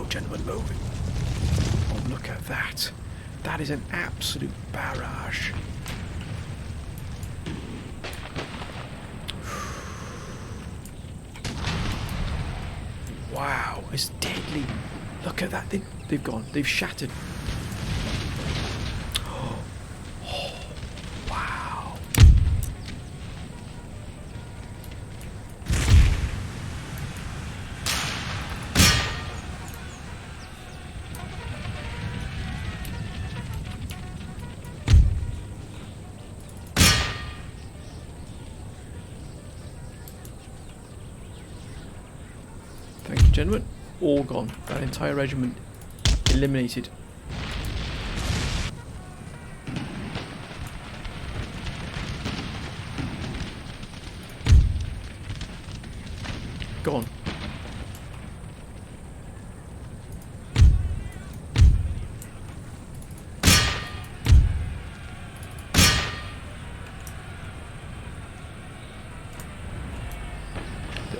go, gentlemen, move. Oh, look at that. That is an absolute barrage. Wow, it's deadly. Look at that. They've gone. They've shattered. Oh, wow. Thank you, gentlemen. All gone. That entire regiment eliminated. Gone.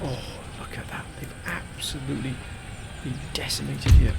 Oh, look at that. They've absolutely been decimated here.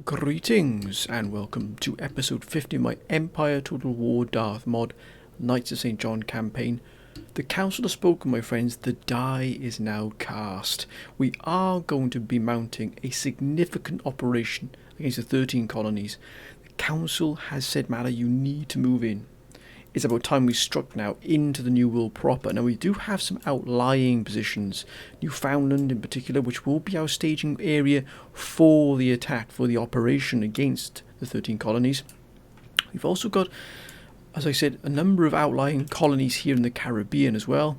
Greetings and welcome to episode 50 of my Empire Total War Darth mod Knights of St. John campaign. The council has spoken, my friends. The die is now cast. We are going to be mounting a significant operation against the 13 colonies. The council has said, Mala, you need to move in. It's about time we struck now into the New World proper. Now we do have some outlying positions, Newfoundland in particular, which will be our staging area for the attack, for the operation against the 13 colonies. We've also got, as I said, a number of outlying colonies here in the Caribbean as well,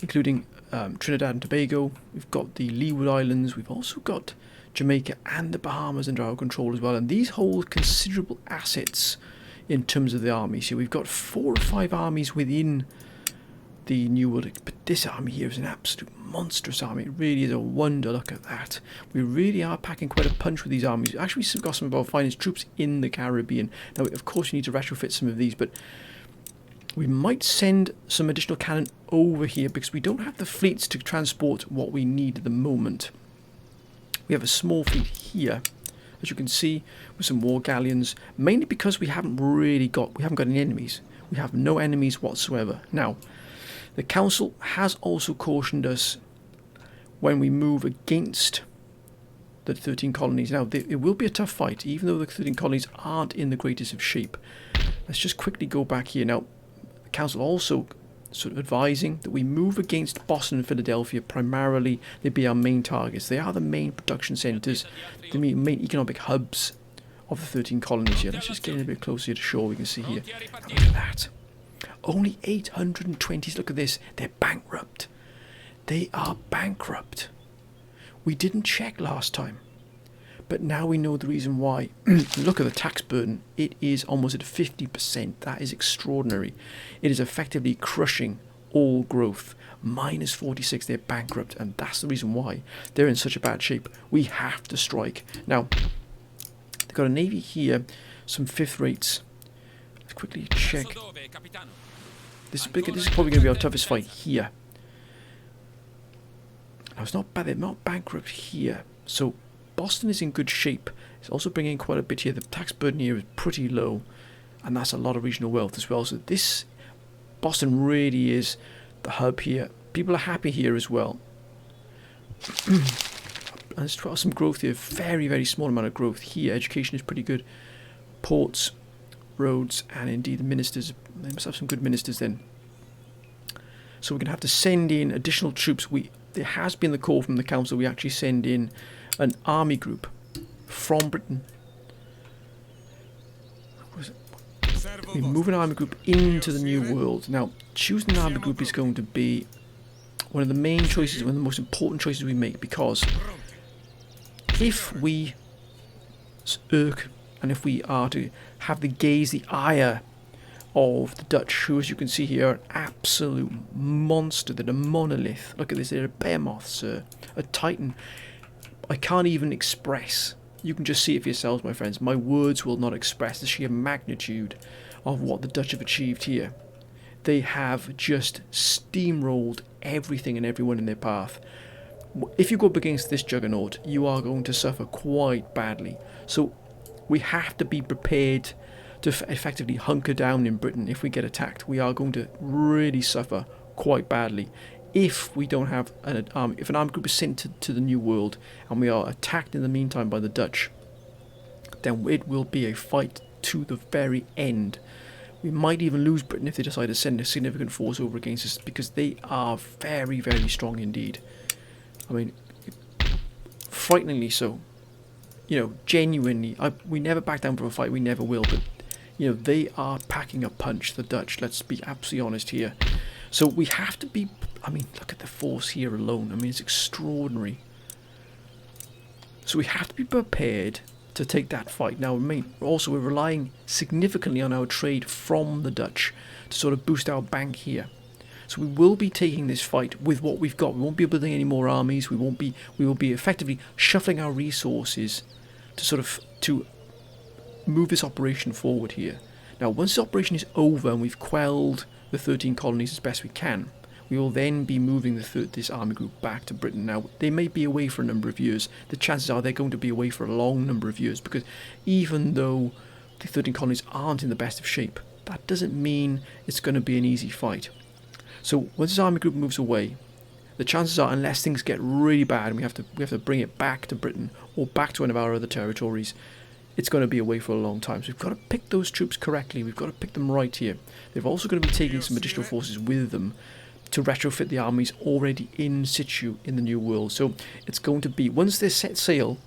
including Trinidad and Tobago. We've got the Leeward Islands. We've also got Jamaica and the Bahamas under our control as well. And these hold considerable assets in terms of the armies. So we've got 4 or 5 armies within the New World, but this army here is an absolute monstrous army. It really is a wonder. Look at that. We really are packing quite a punch with these armies. Actually, we've got some of our finest troops in the Caribbean. Now, of course, you need to retrofit some of these, but we might send some additional cannon over here because we don't have the fleets to transport what we need at the moment. We have a small fleet here, as you can see, with some war galleons, mainly because we haven't got any enemies. We have no enemies whatsoever. Now, the council has also cautioned us when we move against the 13 colonies. Now, it will be a tough fight, even though the 13 colonies aren't in the greatest of shape. Let's just quickly go back here. Now, the council also sort of advising that we move against Boston and Philadelphia. Primarily, they be our main targets. They are the main production centres, the main economic hubs of the 13 colonies here. Let's just get a bit closer to shore. We can see here. Now, look at that. Only 820s. Look at this. They're bankrupt. They are bankrupt. We didn't check last time, but now we know the reason why. Look at the tax burden. It is almost at 50%. That is extraordinary. It is effectively crushing all growth. Minus 46, they're bankrupt, and that's the reason why they're in such a bad shape. We have to strike. Now, they've got a navy here, some 5th rates. Let's quickly check. This is probably going to be our toughest fight here. Now, it's not bad. They're not bankrupt here. So Boston is in good shape. It's also bringing in quite a bit here. The tax burden here is pretty low, and that's a lot of regional wealth as well. So this Boston really is the hub here. People are happy here as well. And there's some growth here, very, very small amount of growth here. Education is pretty good. Ports, roads, and indeed the ministers. They must have some good ministers then. So we're going to have to send in additional troops. There has been the call from the council. We actually send in an army group from Britain. We move an army group into the New World. Now, choosing an army group is going to be one of the main choices, one of the most important choices we make, because if we irk and if we are to have the gaze, the ire of the Dutch, who, as you can see here, are an absolute monster. They're a monolith. Look at this, they're a behemoth, sir. A titan. I can't even express. You can just see it for yourselves, my friends. My words will not express the sheer magnitude of what the Dutch have achieved here. They have just steamrolled everything and everyone in their path. If you go up against this juggernaut, you are going to suffer quite badly. So we have to be prepared to effectively hunker down in Britain. If we get attacked, we are going to really suffer quite badly. If we don't have an army, if an armed group is sent to the New World and we are attacked in the meantime by the Dutch, then it will be a fight to the very end. We might even lose Britain if they decide to send a significant force over against us, because they are very, very strong indeed. I mean, frighteningly so. You know, genuinely, we never back down from a fight, we never will, but, you know, they are packing a punch, the Dutch, let's be absolutely honest here. So we have to be, I mean, look at the force here alone. I mean, it's extraordinary. So we have to be prepared to take that fight. Now, we're relying significantly on our trade from the Dutch to sort of boost our bank here. So we will be taking this fight with what we've got. We won't be building any more armies. We will be effectively shuffling our resources to move this operation forward here. Now, once this operation is over and we've quelled the 13 colonies as best we can, we will then be moving this army group back to Britain. Now, they may be away for a number of years. The chances are they're going to be away for a long number of years, because even though the 13 colonies aren't in the best of shape, that doesn't mean it's going to be an easy fight. So once this army group moves away, the chances are, unless things get really bad and we have to bring it back to Britain or back to one of our other territories, it's going to be away for a long time. So we've got to pick those troops correctly. We've got to pick them right here. They've also going to be taking some additional forces with them to retrofit the armies already in situ in the New World. So it's going to be, once they set sail,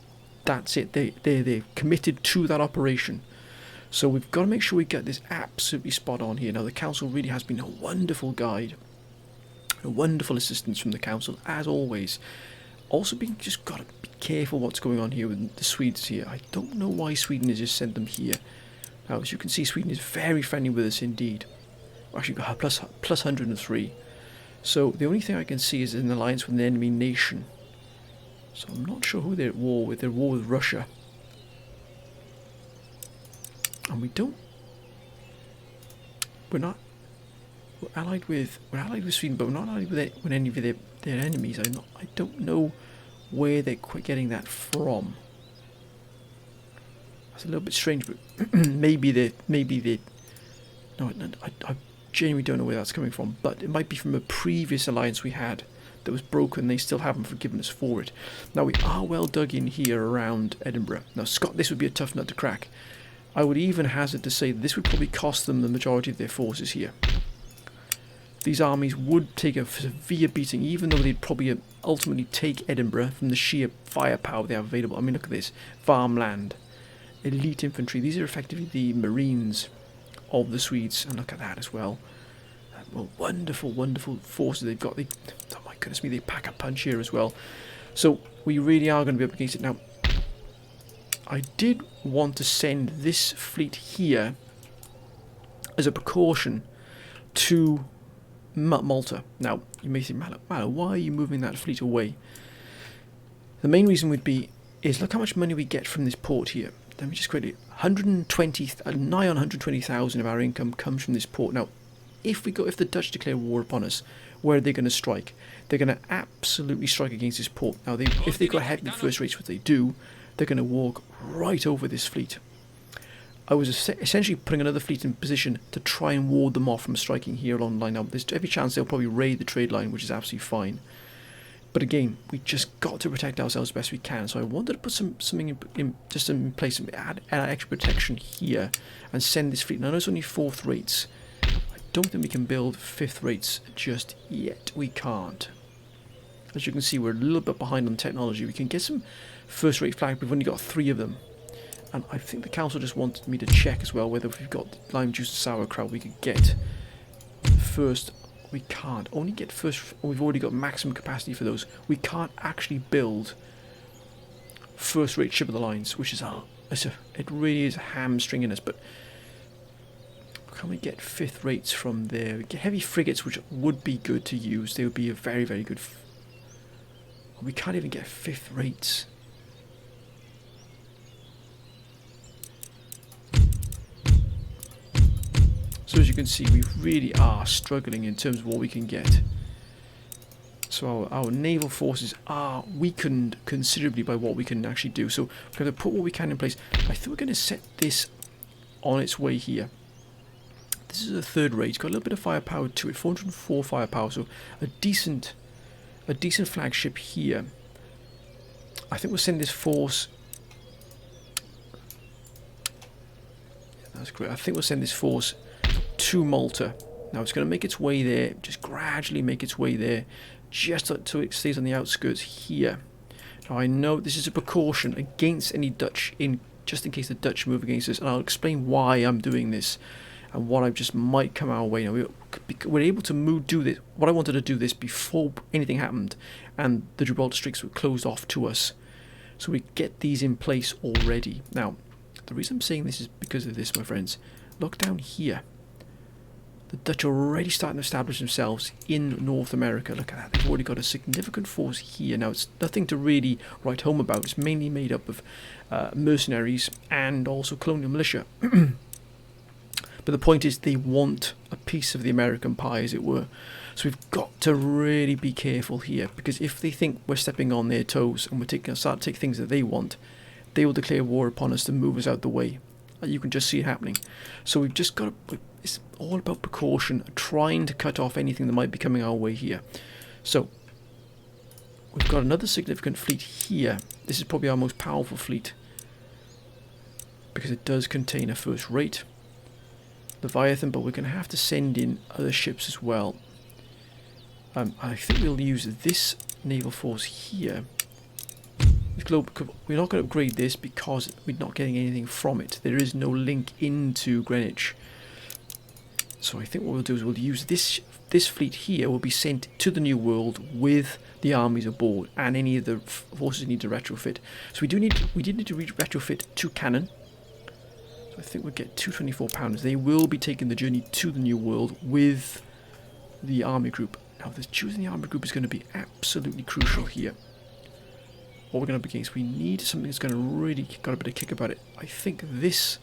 that's it. They're committed to that operation. So we've got to make sure we get this absolutely spot on here. Now, the council really has been a wonderful guide, a wonderful assistance from the council, as always. Also, just got to be careful what's going on here with the Swedes here. I don't know why Sweden has just sent them here. Now, as you can see, Sweden is very friendly with us indeed. We're actually got plus 103. So the only thing I can see is an alliance with an enemy nation. So I'm not sure who they're at war with. They're at war with Russia. And we're allied with Sweden, but we're not allied with any of their enemies. I don't know where they're getting that from. That's a little bit strange, but maybe they. No, I genuinely don't know where that's coming from. But it might be from a previous alliance we had that was broken. They still haven't forgiven us for it. Now, we are well dug in here around Edinburgh. Now, this would be a tough nut to crack. I would even hazard to say that this would probably cost them the majority of their forces here. These armies would take a severe beating, even though they'd probably ultimately take Edinburgh from the sheer firepower they have available. I mean, look at this. Farmland, elite infantry. These are effectively the Marines of the Swedes. And look at that as well. Well, wonderful, wonderful forces they've got. Oh my goodness me, they pack a punch here as well. So we really are going to be up against it. Now, I did want to send this fleet here as a precaution to Malta. Now, you may think, Malta, why are you moving that fleet away? The main reason would be, look how much money we get from this port here. Let me just quickly, nigh on 120,000 of our income comes from this port. Now, if the Dutch declare war upon us, where are they going to strike? They're going to absolutely strike against this port. Now, if they go ahead with first rates, what they do, they're going to walk right over this fleet. I was essentially putting another fleet in position to try and ward them off from striking here along the line. Now, there's every chance they'll probably raid the trade line, which is absolutely fine. But again, we just got to protect ourselves best we can. So I wanted to put something in place, add extra protection here, and send this fleet. Now I know it's only 4th rates. I don't think we can build 5th rates just yet. We can't. As you can see, we're a little bit behind on technology. We can get some 1st rate flag, but we've only got 3 of them. And I think the council just wanted me to check as well whether if we've got lime juice and sauerkraut we could get first. We can't. Only get first. We've already got maximum capacity for those. We can't actually build 1st rate ship of the lines, which is it really is hamstringing us. But can we get 5th rates from there? We get heavy frigates, which would be good to use. They would be a very, very good. We can't even get 5th rates. So as you can see, we really are struggling in terms of what we can get. So our naval forces are weakened considerably by what we can actually do. So we're going to put what we can in place. I think we're going to set this on its way here. This is a 3rd rate. It's got a little bit of firepower to it. 404 firepower. So a decent flagship here. I think we'll send this force. That's great. I think we'll send this force to Malta. Now it's going to make its way there, just gradually make its way there, just so it stays on the outskirts here. Now I know this is a precaution against any Dutch, just in case the Dutch move against us, and I'll explain why I'm doing this and what I just might come our way. Now we're able to do this. What I wanted to do this before anything happened, and the Gibraltar Straits were closed off to us, so we get these in place already. Now the reason I'm saying this is because of this, my friends. Look down here. The Dutch are already starting to establish themselves in North America. Look at that. They've already got a significant force here. Now, it's nothing to really write home about. It's mainly made up of mercenaries and also colonial militia. But the point is they want a piece of the American pie, as it were. So we've got to really be careful here, because if they think we're stepping on their toes and we're start to take things that they want, they will declare war upon us to move us out the way. You can just see it happening. So we've just got to... It's all about precaution, trying to cut off anything that might be coming our way here. So we've got another significant fleet here. This is probably our most powerful fleet, because it does contain a 1st rate Leviathan, but we're going to have to send in other ships as well. I think we'll use this naval force here. We're not going to upgrade this because we're not getting anything from it. There is no link into Greenwich. So I think what we'll do is we'll use this fleet here will be sent to the New World with the armies aboard and any of the forces need to retrofit. So we did need to retrofit 2 cannon. So I think we'll get 224 pounders. They will be taking the journey to the New World with the army group. Now choosing the army group is going to be absolutely crucial here. What we're going to be against, we need something that's going to really got a bit of kick about it. I think this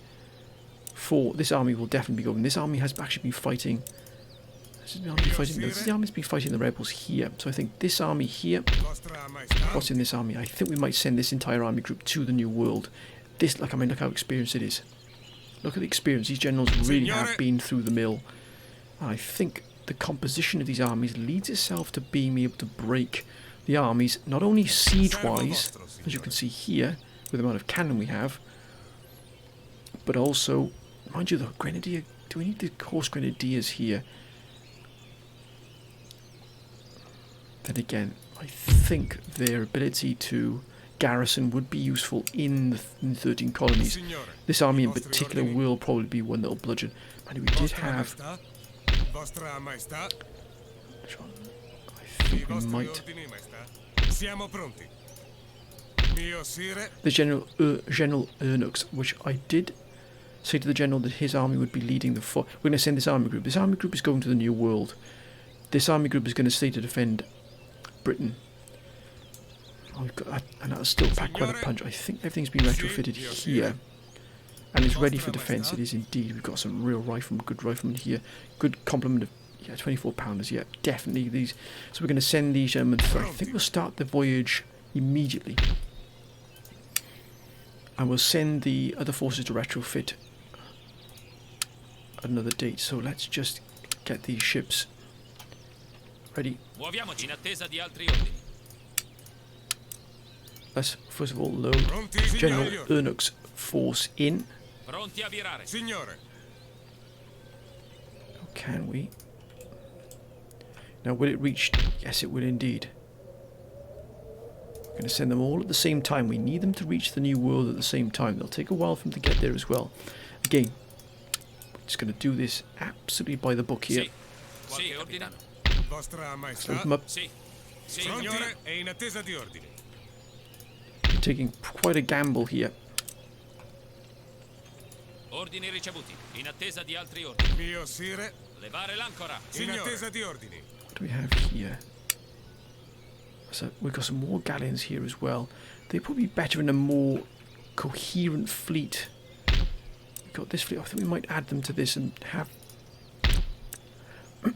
army will definitely be going. This army has actually been fighting. This is the army's been fighting the rebels here. So I think this army here. What's in this army? I think we might send this entire army group to the New World. Look how experienced it is. Look at the experience. These generals really have been through the mill. And I think the composition of these armies leads itself to being able to break the armies, not only siege-wise, as you can see here, with the amount of cannon we have, but also, mind you, the grenadier. Do we need the horse grenadiers here? Then again, I think their ability to garrison would be useful in the 13 colonies. This army in particular will probably be one that will bludgeon. And we did have... I think we might... The General Ernux, which I did say to the General that his army would be leading the... We're going to send this army group. This army group is going to the New World. This army group is going to stay to defend Britain. And that'll still pack quite a punch. I think everything's been retrofitted here and is ready for defence. It is indeed. We've got some real good riflemen here. Good complement of 24 pounders. Yeah, definitely these. So we're going to send these gentlemen through. I think we'll start the voyage immediately, and we'll send the other forces to retrofit at another date. So let's just get these ships ready. let's first of all load General Ernuk's force in. Pronti a virare. Signore. Or can we? Now will it reach? Yes, it will indeed. We're going to send them all at the same time. We need them to reach the new world at the same time. It'll take a while for them to get there as well. Again, we're just going to do this absolutely by the book here. Sì, ordinano. Vostra Load Maestà. them up. Sì. Sì, Signore, è in attesa di ordini. We're taking quite a gamble here. Ordini ricevuti. In attesa di altri ordini. Mio sire, Levare l'ancora. in attesa di ordini. What do we have here? So we've got some more galleons here as well. They'd probably be better in a more coherent fleet. We've got this fleet. I think we might add them to this and have...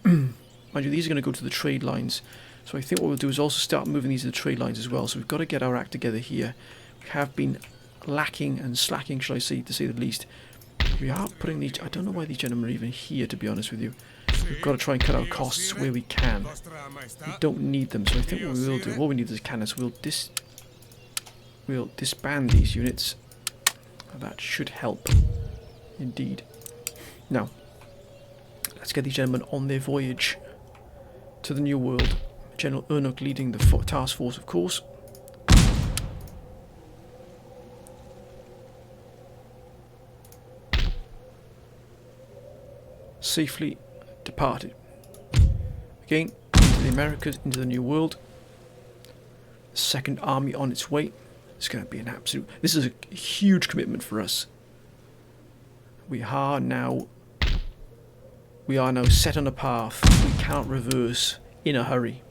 Mind you, these are going to go to the trade lines. So I think what we'll do is also start moving these to the trade lines as well. So we've got to get our act together here. We have been lacking and slacking, shall I say, to say the least. We are putting these... I don't know why these gentlemen are even here, to be honest with you. We've got to try and cut our costs where we can. Vostra We Maestà. don't need them, so I think what we will do, all we need is cannons. We'll disband these units. That should help, indeed. Now, let's get these gentlemen on their voyage to the New World. General Ernuk leading the task force, of course. Safely departed. Again, into the Americas, into the New World. The second army on its way. It's going to be an absolute... This is a huge commitment for us. We are now set on a path we cannot reverse in a hurry.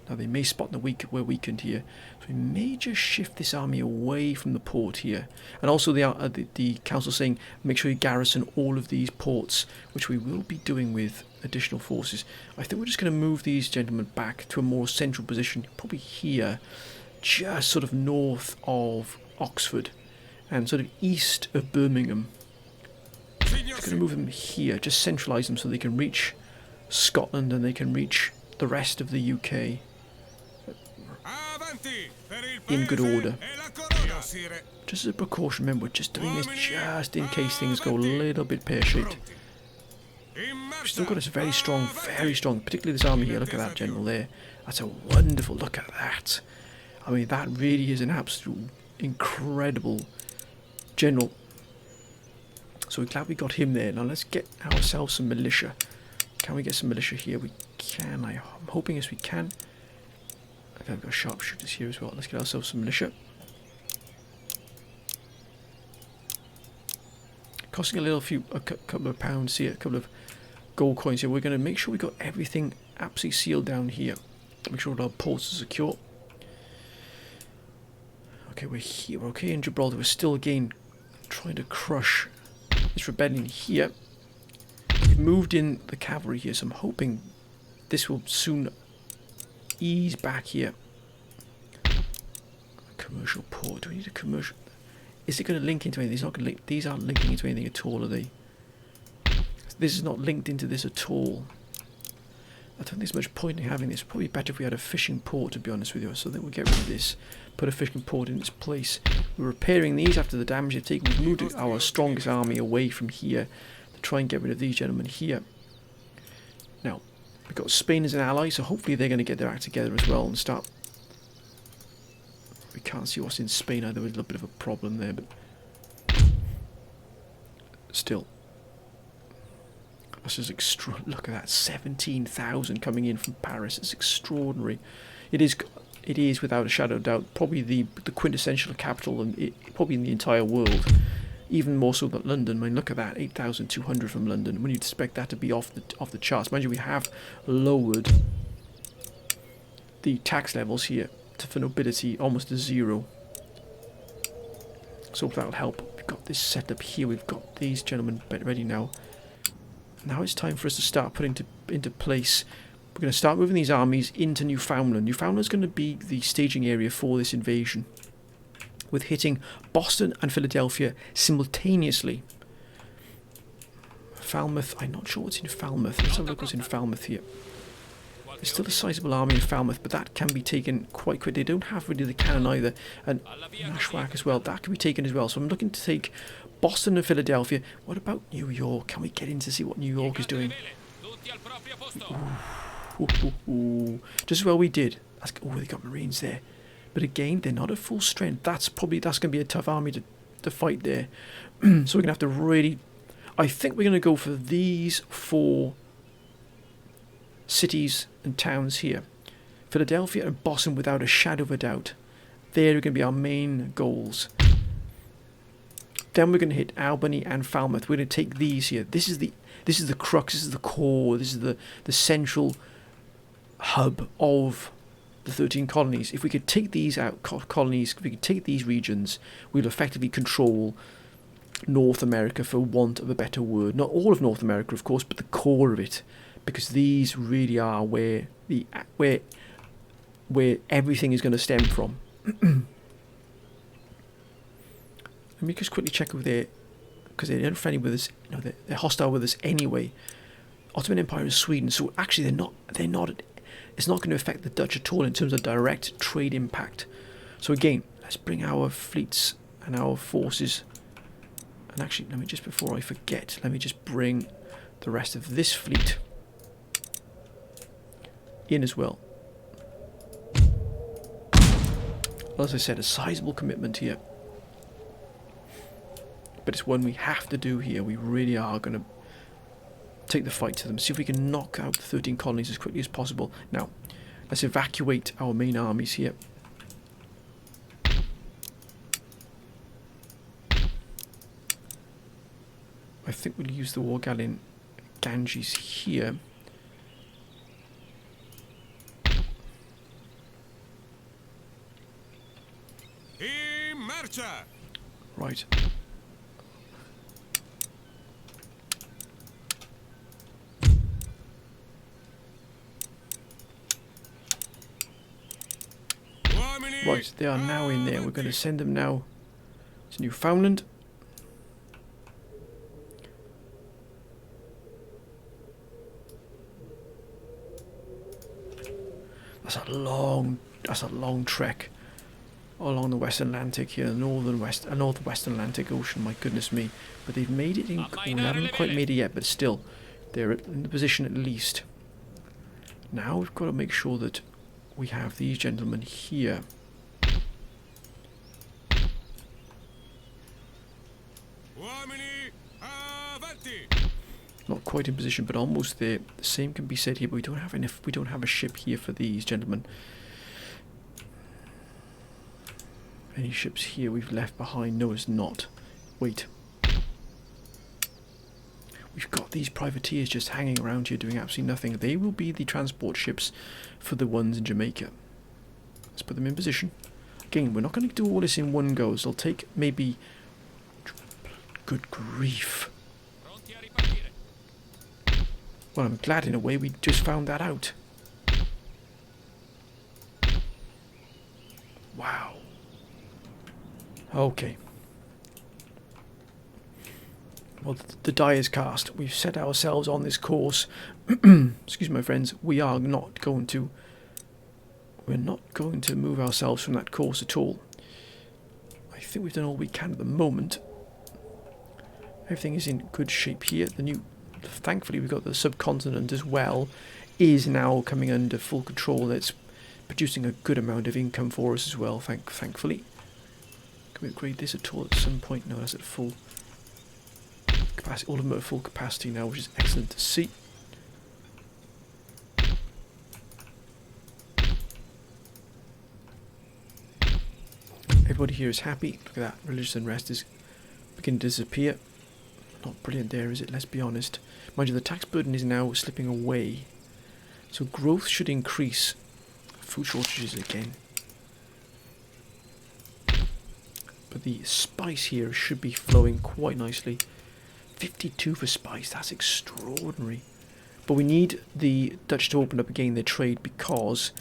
Now they may spot we're weakened here, so we may just shift this army away from the port here. And also the council saying make sure you garrison all of these ports, which we will be doing with additional forces. I think we're just going to move these gentlemen back to a more central position, probably here, just sort of north of Oxford and sort of east of Birmingham. Just going to move them here, just centralise them so they can reach Scotland and they can reach the rest of the UK Avanti per il in good paese order. e la corona. Mio sire. Just as a precaution, remember, we're just doing this just in case things go a little bit pear-shaped. We've still got this very strong, particularly this army here. Look at that general there. That's a wonderful, look at that. I mean, that really is an absolute incredible general. So we're glad we got him there. Now let's get ourselves some militia. Can we get some militia here? We can. I'm hoping yes we can. Okay, we've got sharpshooters here as well. Let's get ourselves some militia. Costing a couple of pounds here, a couple of gold coins here. We're going to make sure we got everything absolutely sealed down here. Make sure all our ports are secure. Okay, we're here. We're okay in Gibraltar. We're still again trying to crush this rebellion here. We've moved in the cavalry here, so I'm hoping this will soon ease back here. Commercial port. Do we need a commercial? Is it going to link into anything? It's not going to link. These aren't linking into anything at all, are they? This is not linked into this at all. I don't think there's much point in having this. Probably better if we had a fishing port, to be honest with you. So then we'll get rid of this. Put a fishing port in its place. We're repairing these after the damage they've taken. We've moved our strongest army away from here to try and get rid of these gentlemen here. Now, we've got Spain as an ally, so hopefully they're going to get their act together as well and start. We can't see what's in Spain either. There's a little bit of a problem there, but still. This is extra. Look at that, 17,000 coming in from Paris. It's extraordinary. It is without a shadow of doubt probably the quintessential capital, and probably in the entire world. Even more so than London. I mean, look at that, 8,200 from London. When you'd expect that to be off the charts. Mind you, we have lowered the tax levels here for nobility almost to zero. So that'll help. We've got this set up here. We've got these gentlemen ready now. Now it's time for us to start putting into place. We're going to start moving these armies into Newfoundland. Newfoundland's going to be the staging area for this invasion, with hitting Boston and Philadelphia simultaneously. Falmouth, I'm not sure what's in Falmouth. Let's have a look what's in Falmouth here. There's still a sizable army in Falmouth, but that can be taken quite quickly. They don't have really the cannon either. And Nashwack as well, that can be taken as well. So I'm looking to take Boston and Philadelphia. What about New York? Can we get in to see what New York is doing? Ooh. Just as well we did. Oh, they got Marines there. But again, they're not at full strength. That's going to be a tough army to fight there. So we're going to have to really... I think we're going to go for these 4 cities and towns here. Philadelphia and Boston without a shadow of a doubt. They're going to be our main goals. Then we're going to hit Albany and Falmouth. We're going to take these here. This is the crux, this is the core, this is the central hub of the 13 colonies. If we could take these out, colonies, if we could take these regions, we'll effectively control North America, for want of a better word. Not all of North America, of course, but the core of it, because these really are where everything is going to stem from. Let me just quickly check over there, because they're unfriendly with us. No, they're hostile with us anyway. Ottoman Empire is Sweden, so actually they're not. It's not going to affect the Dutch at all in terms of direct trade impact. So again, let's bring our fleets and our forces. And actually, let me just, before I forget, let me just bring the rest of this fleet in as well. As I said, a sizable commitment here. But it's one we have to do here. We really are going to take the fight to them. See if we can knock out the 13 colonies as quickly as possible. Now, let's evacuate our main armies here. I think we'll use the war galleon Ganges here. Right. Right, they are now in there. We're going to send them now to Newfoundland. That's a long trek along the West Atlantic here, the northwestern Atlantic Ocean. My goodness me! But they've made it in. We haven't quite made it yet, but still, they're in the position at least. Now we've got to make sure that we have these gentlemen here. Not quite in position, but almost there. The same can be said here, but we don't have enough. We don't have a ship here for these gentlemen. Any ships here we've left behind? No, it's not. Wait. We've got these privateers just hanging around here doing absolutely nothing. They will be the transport ships for the ones in Jamaica. Let's put them in position. Again, we're not going to do all this in one go. So it'll take maybe... Good grief. Well, I'm glad in a way we just found that out. Wow. Okay. Well, the die is cast. We've set ourselves on this course. Excuse me, my friends. We're not going to move ourselves from that course at all. I think we've done all we can at the moment. Everything is in good shape here. Thankfully, we've got the subcontinent as well, is now coming under full control. It's producing a good amount of income for us as well, thankfully. Can we upgrade this at all at some point? No, that's at full capacity. All of them are at full capacity now, which is excellent to see. Everybody here is happy. Look at that. Religious unrest is beginning to disappear. Not brilliant there, is it? Let's be honest. Mind you, the tax burden is now slipping away. So growth should increase. Food shortages again. But the spice here should be flowing quite nicely. 52 for spice, that's extraordinary. But we need the Dutch to open up again their trade, because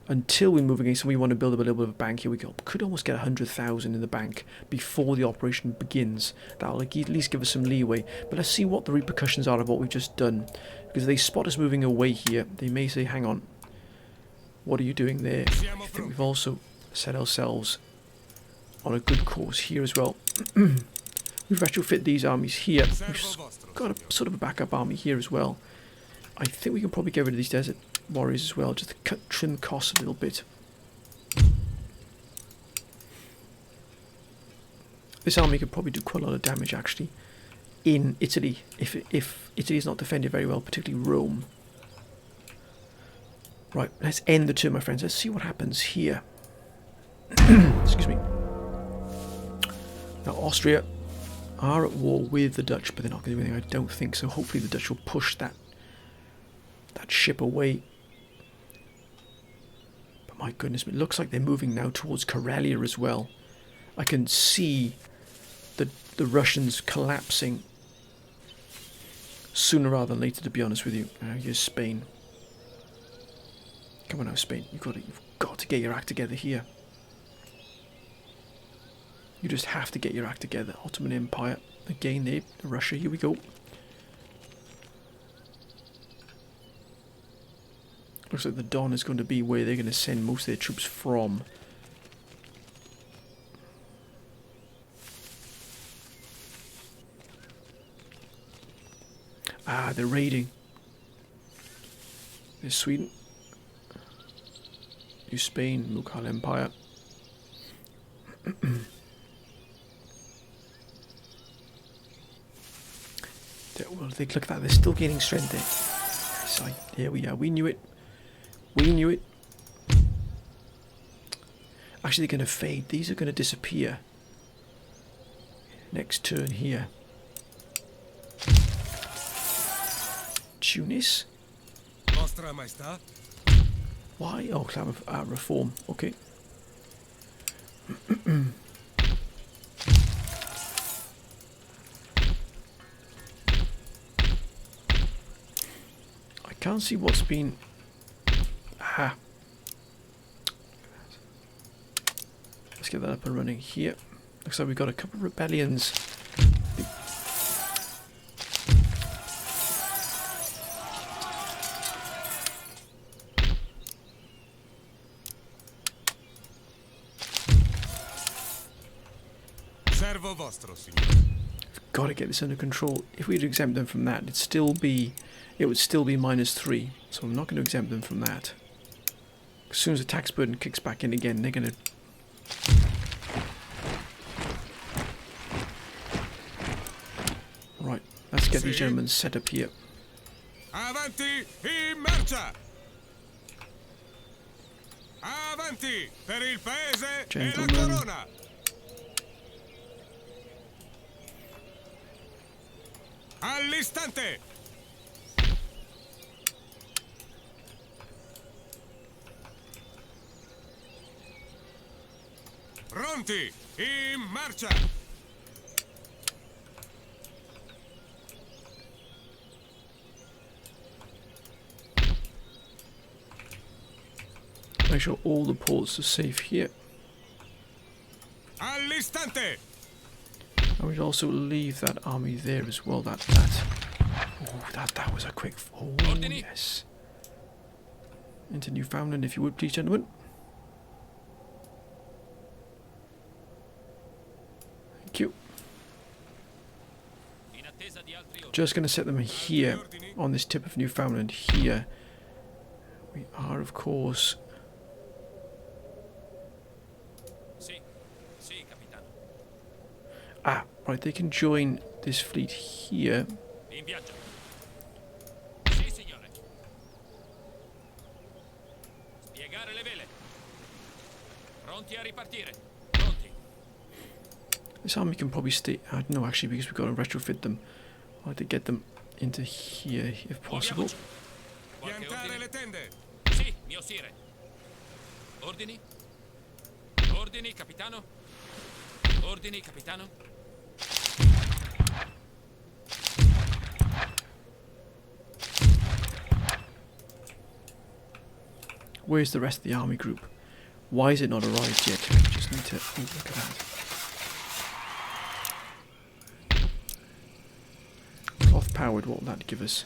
until we move against them, we want to build up a little bit of a bank here. We could almost get 100,000 in the bank before the operation begins. That'll at least give us some leeway. But let's see what the repercussions are of what we've just done. Because if they spot us moving away here, they may say, hang on, What are you doing there? I think we've also set ourselves on a good course here as well. We've retrofit these armies here. We've got a sort of a backup army here as well. I think we can probably get rid of these desert warriors as well, just to trim costs a little bit. This army could probably do quite a lot of damage actually in Italy, if Italy is not defended very well, particularly Rome. Right, let's end the turn, my friends. Let's see what happens here. Excuse me. Now Austria are at war with the Dutch, but they're not going to do anything, I don't think so. Hopefully the Dutch will push that ship away. But my goodness, it looks like they're moving now towards Karelia as well. I can see the Russians collapsing sooner rather than later, to be honest with you. Here's Spain. Come on now, Spain. You've got to get your act together here. You just have to get your act together. Ottoman Empire. Again there. Russia. Here we go. Looks like the Don is going to be where they're going to send most of their troops from. Ah, they're raiding. There's Sweden. New Spain, Mughal Empire. Well, look at that, they're still gaining strength there. So, here we are, we knew it. We knew it. Actually, they're going to fade. These are going to disappear. Next turn here. Tunis. Vostra Maestà. Why? Oh, reform. Okay. I can't see what's been. Ah. Let's get that up and running here. Looks like we've got a couple of rebellions. Servo vostro, signore. We've got to get this under control. If we'd exempt them from that, it would still be -3. So I'm not going to exempt them from that. As soon as the tax burden kicks back in again, they're going to. Right, let's get these gentlemen set up here. Avanti in marcia! Avanti per il paese e la corona! All'istante! Pronti in marcia! Make sure all the ports are safe here. All'istante! I would also leave that army there as well. That was a quick. Oh yes. Into Newfoundland, if you would, please, gentlemen. Thank you. Just going to set them here on this tip of Newfoundland. Here we are, of course. Ah, right, they can join this fleet here. In viaggio. Sì, signore. Spiegare le vele. Pronti a ripartire. Pronti. This army can probably stay. I don't know actually, because we've got to retrofit them. I'd like to get them into here if possible. Piantare le tende! Sì, mio sire. Ordini? Ordini, capitano? Ordini, capitano? Where's the rest of the army group? Why is it not arrived yet? Just need to. Oh, look at that. Cloth powered, what will that give us?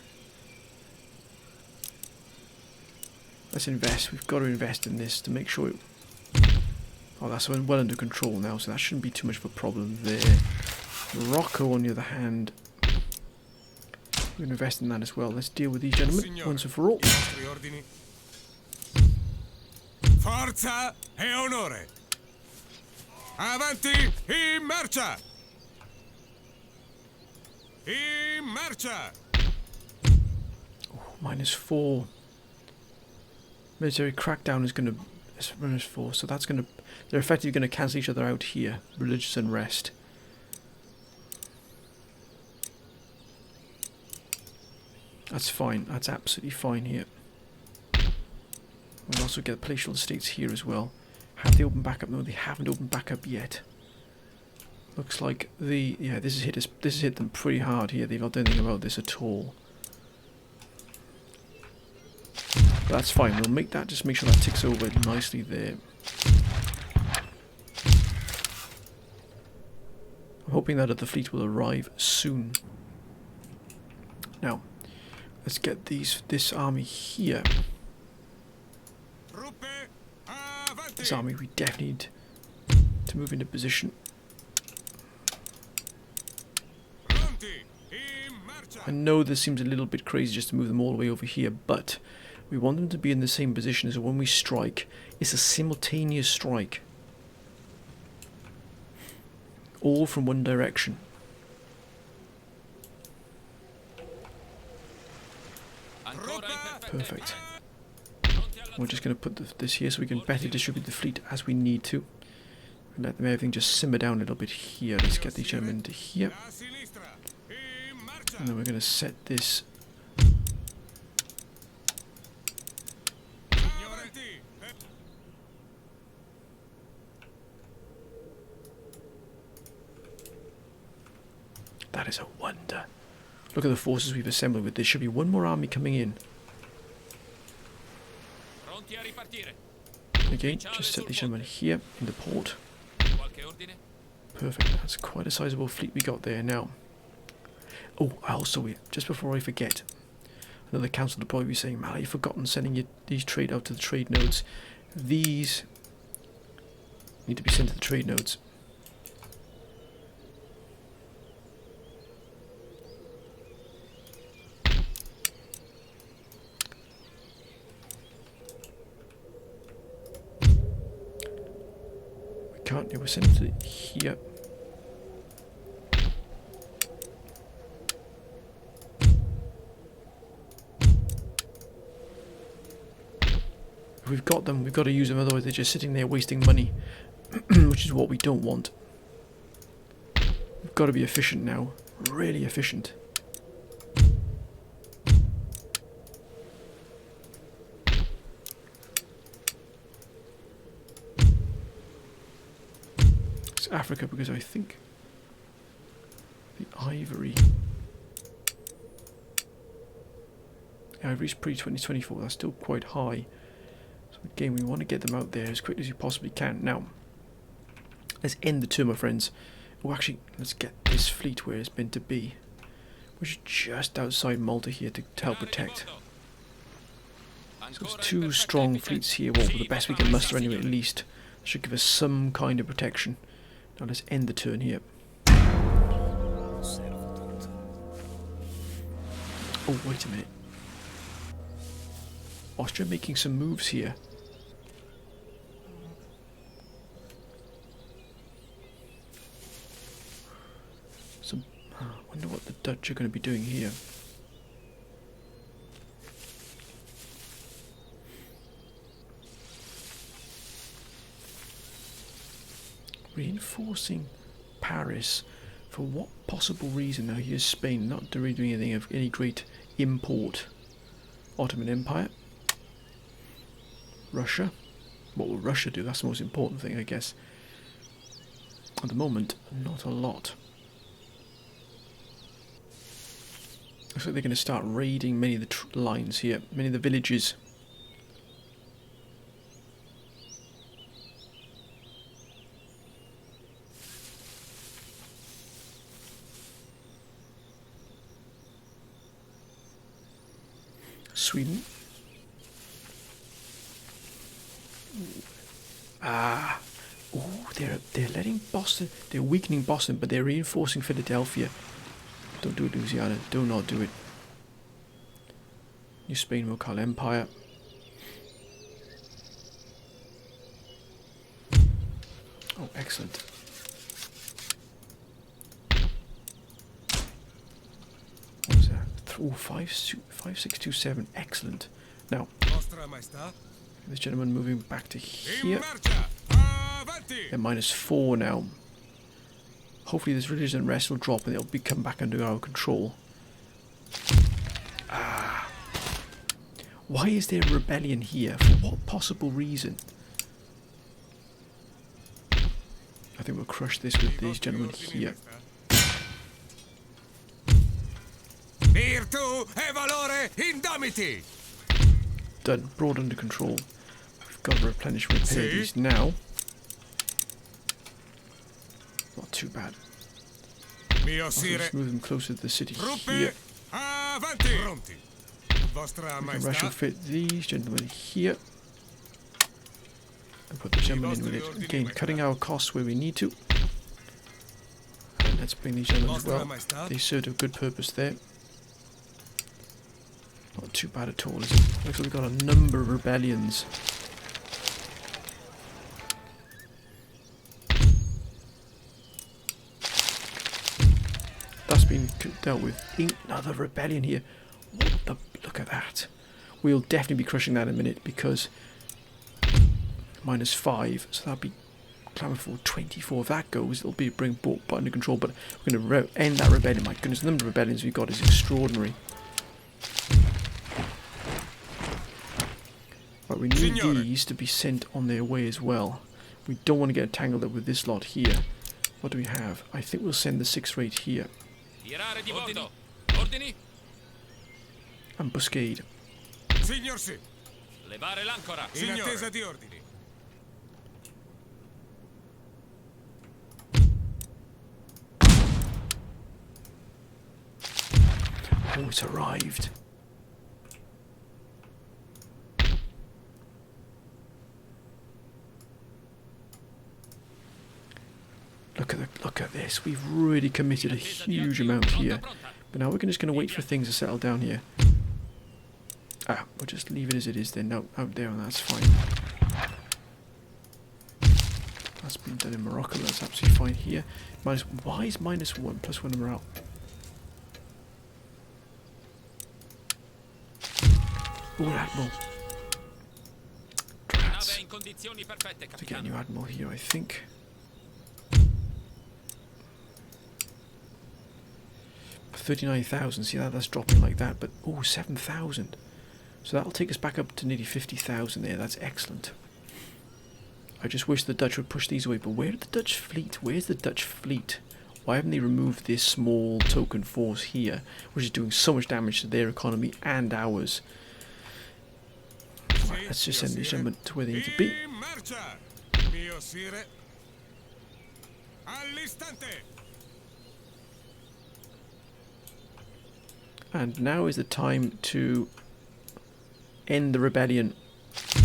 Let's invest. We've got to invest in this to make sure it... Oh, that's well under control now, so that shouldn't be too much of a problem there. Morocco, on the other hand, we're going to invest in that as well. Let's deal with these gentlemen once and for all. Forza e onore. Avanti, in marcia. In marcia. Oh, -4. Military crackdown is going to... It's -4, so that's going to... They're effectively going to cancel each other out here. Religious unrest. That's fine. That's absolutely fine here. We'll also get palatial estates here as well. Have they opened back up? No, they haven't opened back up yet. Looks like the... Yeah, this has hit them pretty hard here. They've not done anything about this at all. But that's fine. We'll make that... Just make sure that ticks over nicely there. I'm hoping that the fleet will arrive soon. Now, let's get this army here. This army, we definitely need to move into position. I know this seems a little bit crazy just to move them all the way over here, but we want them to be in the same position so when we strike, it's a simultaneous strike. All from one direction. Perfect. We're just going to put this here so we can better distribute the fleet as we need to. Let them everything just simmer down a little bit here. Let's get these gentlemen to here. And then we're going to set this. That is a wonder. Look at the forces we've assembled with this. Should be one more army coming in. Again, just set these gentlemen here in the port. Perfect. That's quite a sizable fleet we got there now. Oh, also, just before I forget, another council will probably be saying, "Mal, you've forgotten sending these trade out to the trade nodes." These need to be sent to the trade nodes. Can't you? We're sending to here. If we've got them, we've got to use them, otherwise they're just sitting there wasting money, which is what we don't want. We've got to be efficient now, really efficient. Africa, because I think the Ivory's pre-2024, that's still quite high. So again, we want to get them out there as quickly as we possibly can. Now, let's end the tour, my friends. Oh, actually, let's get this fleet where it's meant to be, which is just outside Malta here to help protect. So it's 2 strong fleets here, well, the best we can muster anyway, at least. Should give us some kind of protection. Now let's end the turn here. Oh, wait a minute. Austria making some moves here. I wonder what the Dutch are going to be doing here. Reinforcing Paris for what possible reason? Now here's Spain not really doing anything of any great import. Ottoman Empire. Russia. What will Russia do? That's the most important thing, I guess. At the moment, not a lot. Looks like they're going to start raiding many of the lines here, many of the villages. Sweden. Ah. Oh, they're letting Boston. They're weakening Boston, but they're reinforcing Philadelphia. Don't do it, Louisiana. Do not do it. New Spain will call Empire. Oh, excellent. What was that? Oh, 5627. Excellent. Now, this gentleman moving back to here. They're -4 now. Hopefully this religious unrest will drop and they'll come back under our control. Ah. Why is there a rebellion here? For what possible reason? I think we'll crush this with these gentlemen here. Virtù e valore indomiti. Done. Brought under control. We've got to replenish and repair these now. Not too bad. Let's move them closer to the city here. We can retrofit these gentlemen here. And put the gentlemen in with it. Again, cutting our costs where we need to. And let's bring these gentlemen as well. They served a good purpose there. Not too bad at all, is it? Looks like we've got a number of rebellions. That's been dealt with. Another rebellion here. What the... Look at that. We'll definitely be crushing that in a minute because... -5, so that'll be clamor for 24. If that goes, it'll be bring Bot under control. But we're going to end that rebellion. My goodness, the number of rebellions we've got is extraordinary. But we need these to be sent on their way as well. We don't want to get tangled up with this lot here. What do we have? I think we'll send the 6th rate here. Ambuscade. Signor sì. Levare l'ancora. In attesa di ordini. Oh, it's arrived. Look at this. We've really committed a huge amount here. But now we're just going to wait for things to settle down here. Ah, we'll just leave it as it is then. No, out there, and that's fine. That's been done in Morocco. That's absolutely fine here. Why is -1 +1 morale? Oh, Admiral. Drats. To get a new Admiral here, I think. $39,000. See that's dropping like that, but oh, 7,000. So that'll take us back up to nearly 50,000 there. That's excellent. I just wish the Dutch would push these away. But where's the Dutch fleet? Where's the Dutch fleet? Why haven't they removed this small token force here, which is doing so much damage to their economy and ours? Right, let's just send these gentlemen to where they need to be. And now is the time to end the rebellion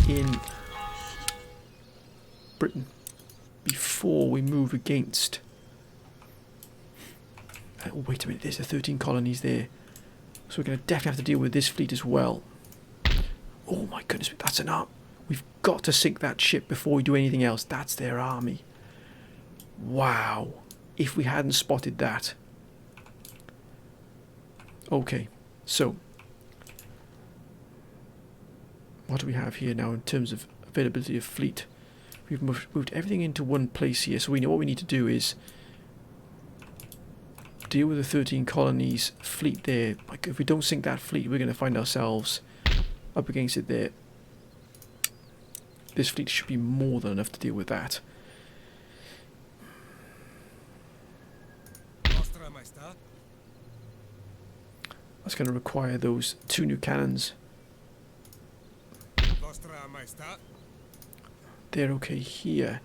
in Britain before we move against... oh, wait a minute, there's the 13 colonies there. So we're going to definitely have to deal with this fleet as well. Oh my goodness, that's an arm. We've got to sink that ship before we do anything else. That's their army. Wow. If we hadn't spotted that. Okay, so what do we have here now in terms of availability of fleet? We've moved everything into one place here, so we know what we need to do is deal with the 13 colonies fleet there. Like, if we don't sink that fleet, we're going to find ourselves up against it there. This fleet should be more than enough to deal with that. That's going to require those 2 new cannons. They're okay here.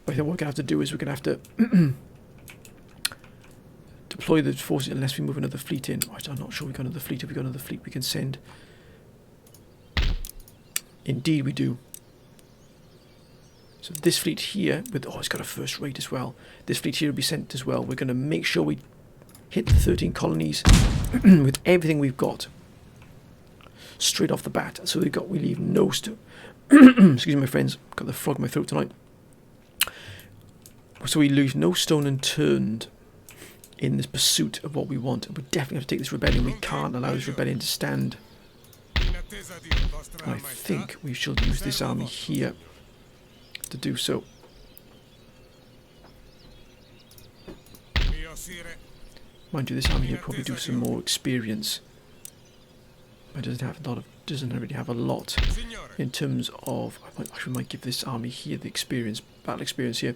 But I think what we're going to have to do is we're going to have to deploy the forces unless we move another fleet in. I'm not sure we've got another fleet. If we've got another fleet we can send. Indeed we do. So this fleet here, with it's got a first rate as well. This fleet here will be sent as well. We're going to make sure we hit the 13 colonies with everything we've got straight off the bat. So we leave no stone. Excuse me, my friends. Got the frog in my throat tonight. So we leave no stone unturned in this pursuit of what we want. We definitely have to take this rebellion. We can't allow this rebellion to stand. And I think we shall use this army here to do so. Mind you, this army here probably do some more experience. It doesn't really have a lot in terms of. I might give this army here the battle experience here.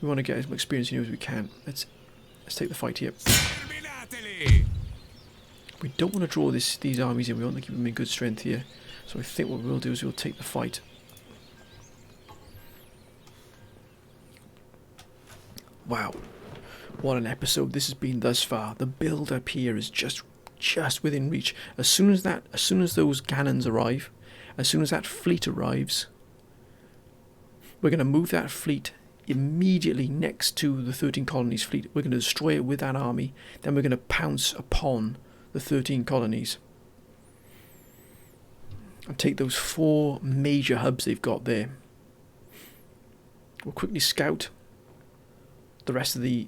We want to get as much experience here as we can. Let's take the fight here. We don't want to draw these armies in. We want to keep them in good strength here. So I think what we'll do is we'll take the fight. Wow, what an episode this has been thus far. The build up here is just within reach. As soon as those cannons arrive, as soon as that fleet arrives, we're going to move that fleet immediately next to the 13 colonies fleet. We're going to destroy it with that army. Then we're going to pounce upon the 13 colonies and take those 4 major hubs they've got there. We'll quickly scout the rest of the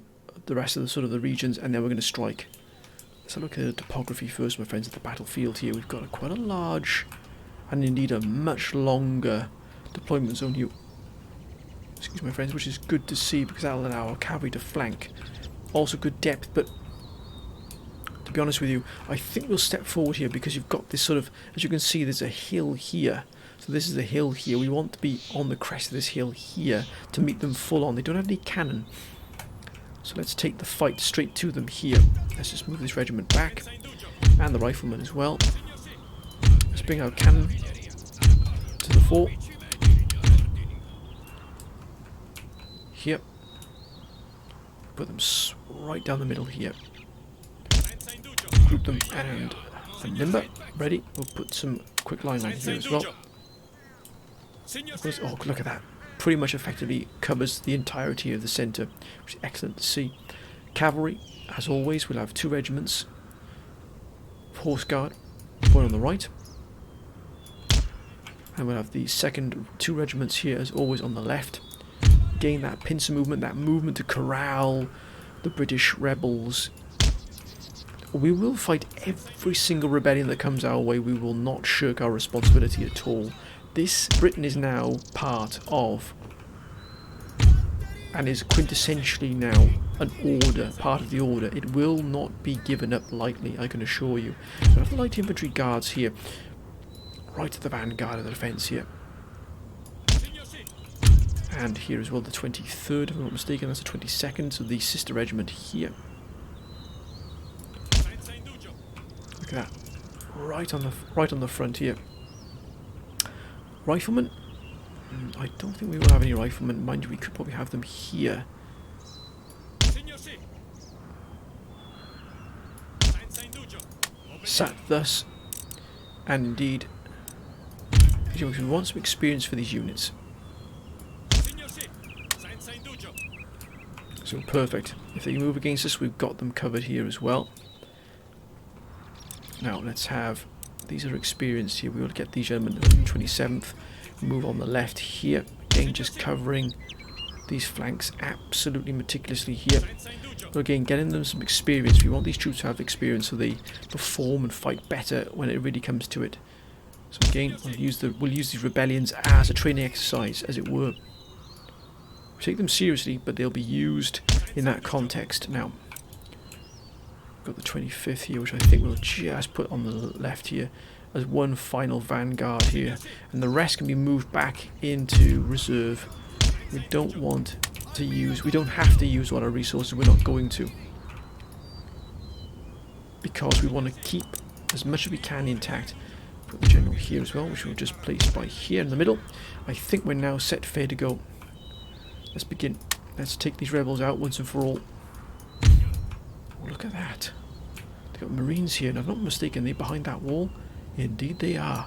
sort of the regions, and then we're going to strike. Let's have a look at the topography first, my friends, at the battlefield here. We've got quite a large and indeed a much longer deployment zone here. Excuse me, my friends, which is good to see because that'll allow our cavalry to flank. Also good depth, but to be honest with you, I think we'll step forward here because you've got this sort of, as you can see, there's a hill here. So this is a hill here. We want to be on the crest of this hill here to meet them full on. They don't have any cannon. So let's take the fight straight to them here. Let's just move this regiment back. And the riflemen as well. Let's bring our cannon to the fore. Here. Put them right down the middle here. Group them and limber. Ready. We'll put some quick line here as well. Oh, look at that. Pretty much effectively covers the entirety of the centre, which is excellent to see. Cavalry, as always, we'll have 2 regiments. Horse guard, one on the right. And we'll have the second 2 regiments here, as always, on the left. Again, that pincer movement, that movement to corral the British rebels. We will fight every single rebellion that comes our way. We will not shirk our responsibility at all. Britain is now part of, and is quintessentially now an order, part of the order. It will not be given up lightly, I can assure you. We have the light infantry guards here, right at the vanguard of the defence here. And here as well the 23rd, if I'm not mistaken, that's the 22nd, so the sister regiment here. Look at that, right on the front here. Riflemen? I don't think we will have any riflemen. Mind you, we could probably have them here. Sat thus, and indeed, we want some experience for these units. So perfect. If they move against us, we've got them covered here as well. Now let's have. These are experienced here. We will get these gentlemen at the 127th. Move on the left here. Again, just covering these flanks absolutely meticulously here. But again, getting them some experience. We want these troops to have experience so they perform and fight better when it really comes to it. So again, we'll use these rebellions as a training exercise, as it were. We take them seriously, but they'll be used in that context. Now, got the 25th here, which I think we'll just put on the left here as one final vanguard here, and the rest can be moved back into reserve. We don't have to use all our resources. We're not going to, because we want to keep as much as we can intact. Put the general here as well, which we'll just place by here in the middle. I think we're now set fair to go. Let's begin. Let's take these rebels out once and for all. Oh, look at that. They've got marines here, and if I'm not mistaken, they're behind that wall. Indeed they are.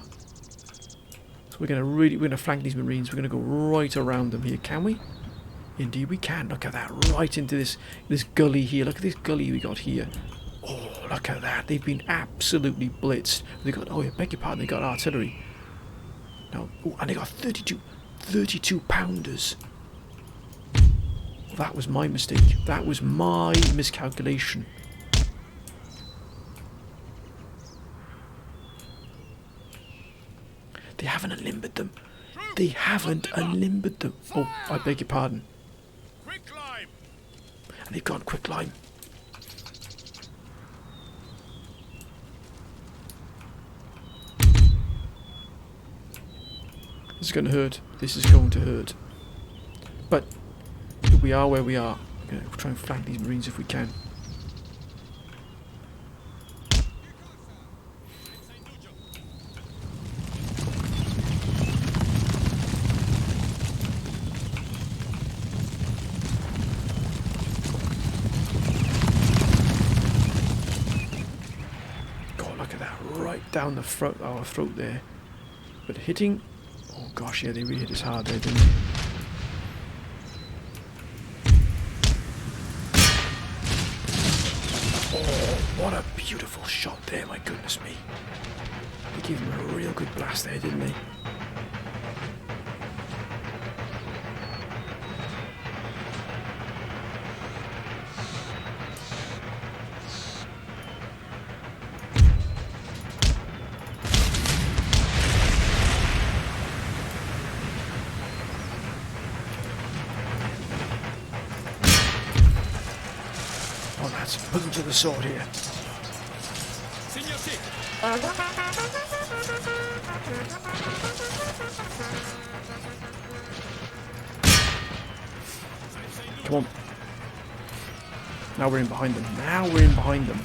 So We're gonna flank these Marines. We're gonna go right around them here. Can we? Indeed we can. Look at that. Right into this gully here. Look at this gully we got here. Oh, look at that. They've been absolutely blitzed. They got, oh, I beg your pardon, they got artillery. No, oh, and they got 32 pounders. That was my mistake. That was my miscalculation. They haven't unlimbered them. They haven't unlimbered them. Oh, I beg your pardon. Quick climb. And they've gone quick climb. This is going to hurt. This is going to hurt. But we are where we are. We're going to try and flank these Marines if we can. God, look at that. Right down the throat, our throat there. But hitting... Oh gosh, yeah, they really hit us hard there, didn't they? Oh, what a beautiful shot there, my goodness me. They gave him a real good blast there, didn't they? Oh, lads, put them to the sword here. Signor sì. Come on. Now we're in behind them. Now we're in behind them.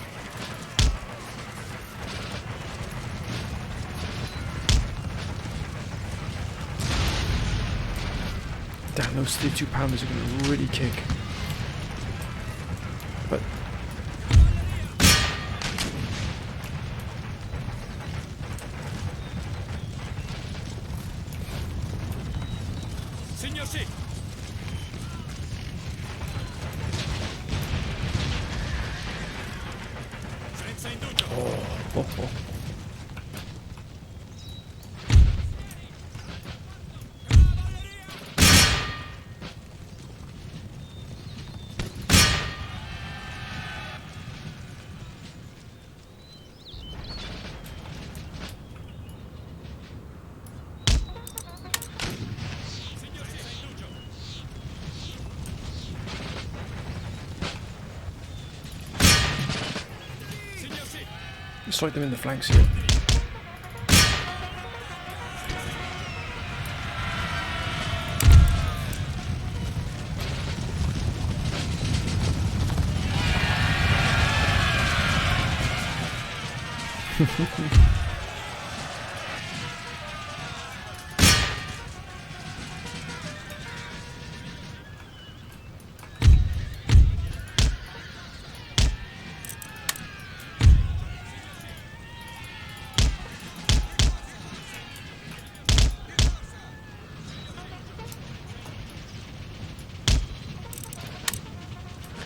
Damn, those 32 pounders are going to really kick. But Signor sì. Senza indugio. oh. Strike them in the flanks here.